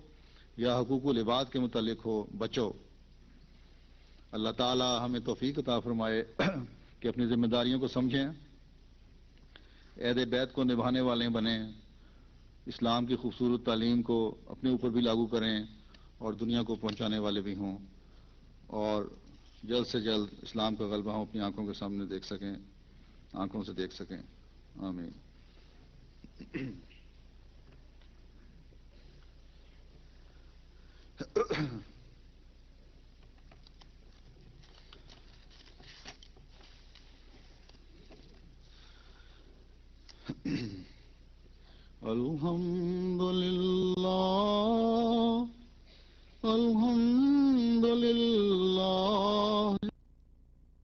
یا حقوق العباد کے متعلق ہو، بچو. اللہ تعالی ہمیں توفیق عطا فرمائے کہ اپنی ذمہ داریوں کو سمجھیں، عہد بیت کو نبھانے والے بنیں، اسلام کی خوبصورت تعلیم کو اپنے اوپر بھی لاگو کریں اور دنیا کو پہنچانے والے بھی ہوں، اور جلد سے جلد اسلام کا غلبہ ہم اپنی آنکھوں کے سامنے دیکھ سکیں، آنکھوں سے دیکھ سکیں. آمین. الحمد للہ، الحمد للہ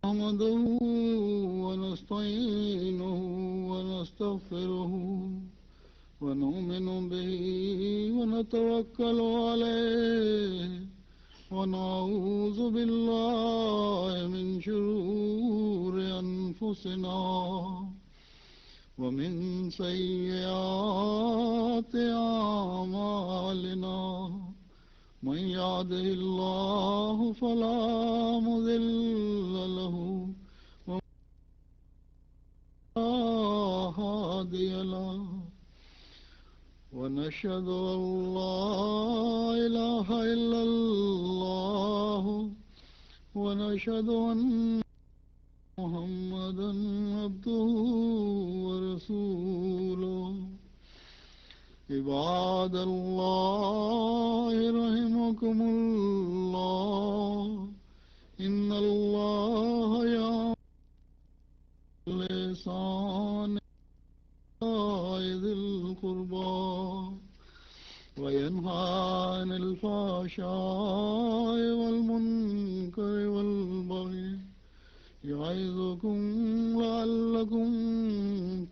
نحمده ونستعینه ونستغفره ونؤمن به ونتوکل علیہ ونعوذ باللہ من شرور انفسنا ومن سیئات اعمالنا، من يهده الله فلا مضل له ولا هادي له، ونشهد أن لا إله إلا الله، ونشهد أن محمدا عبده ورسوله. عباد الله رحمكم الله، إن الله يأمر بالإحسان وإيتاء ذي القربى وينهى عن الفحشاء والمنكر والبغي يعظكم لعلكم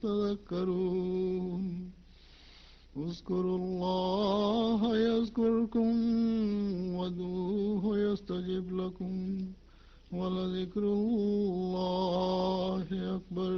تذكرون. اذكروا الله يذكركم وادعوه يستجب لكم ولذكر الله أكبر.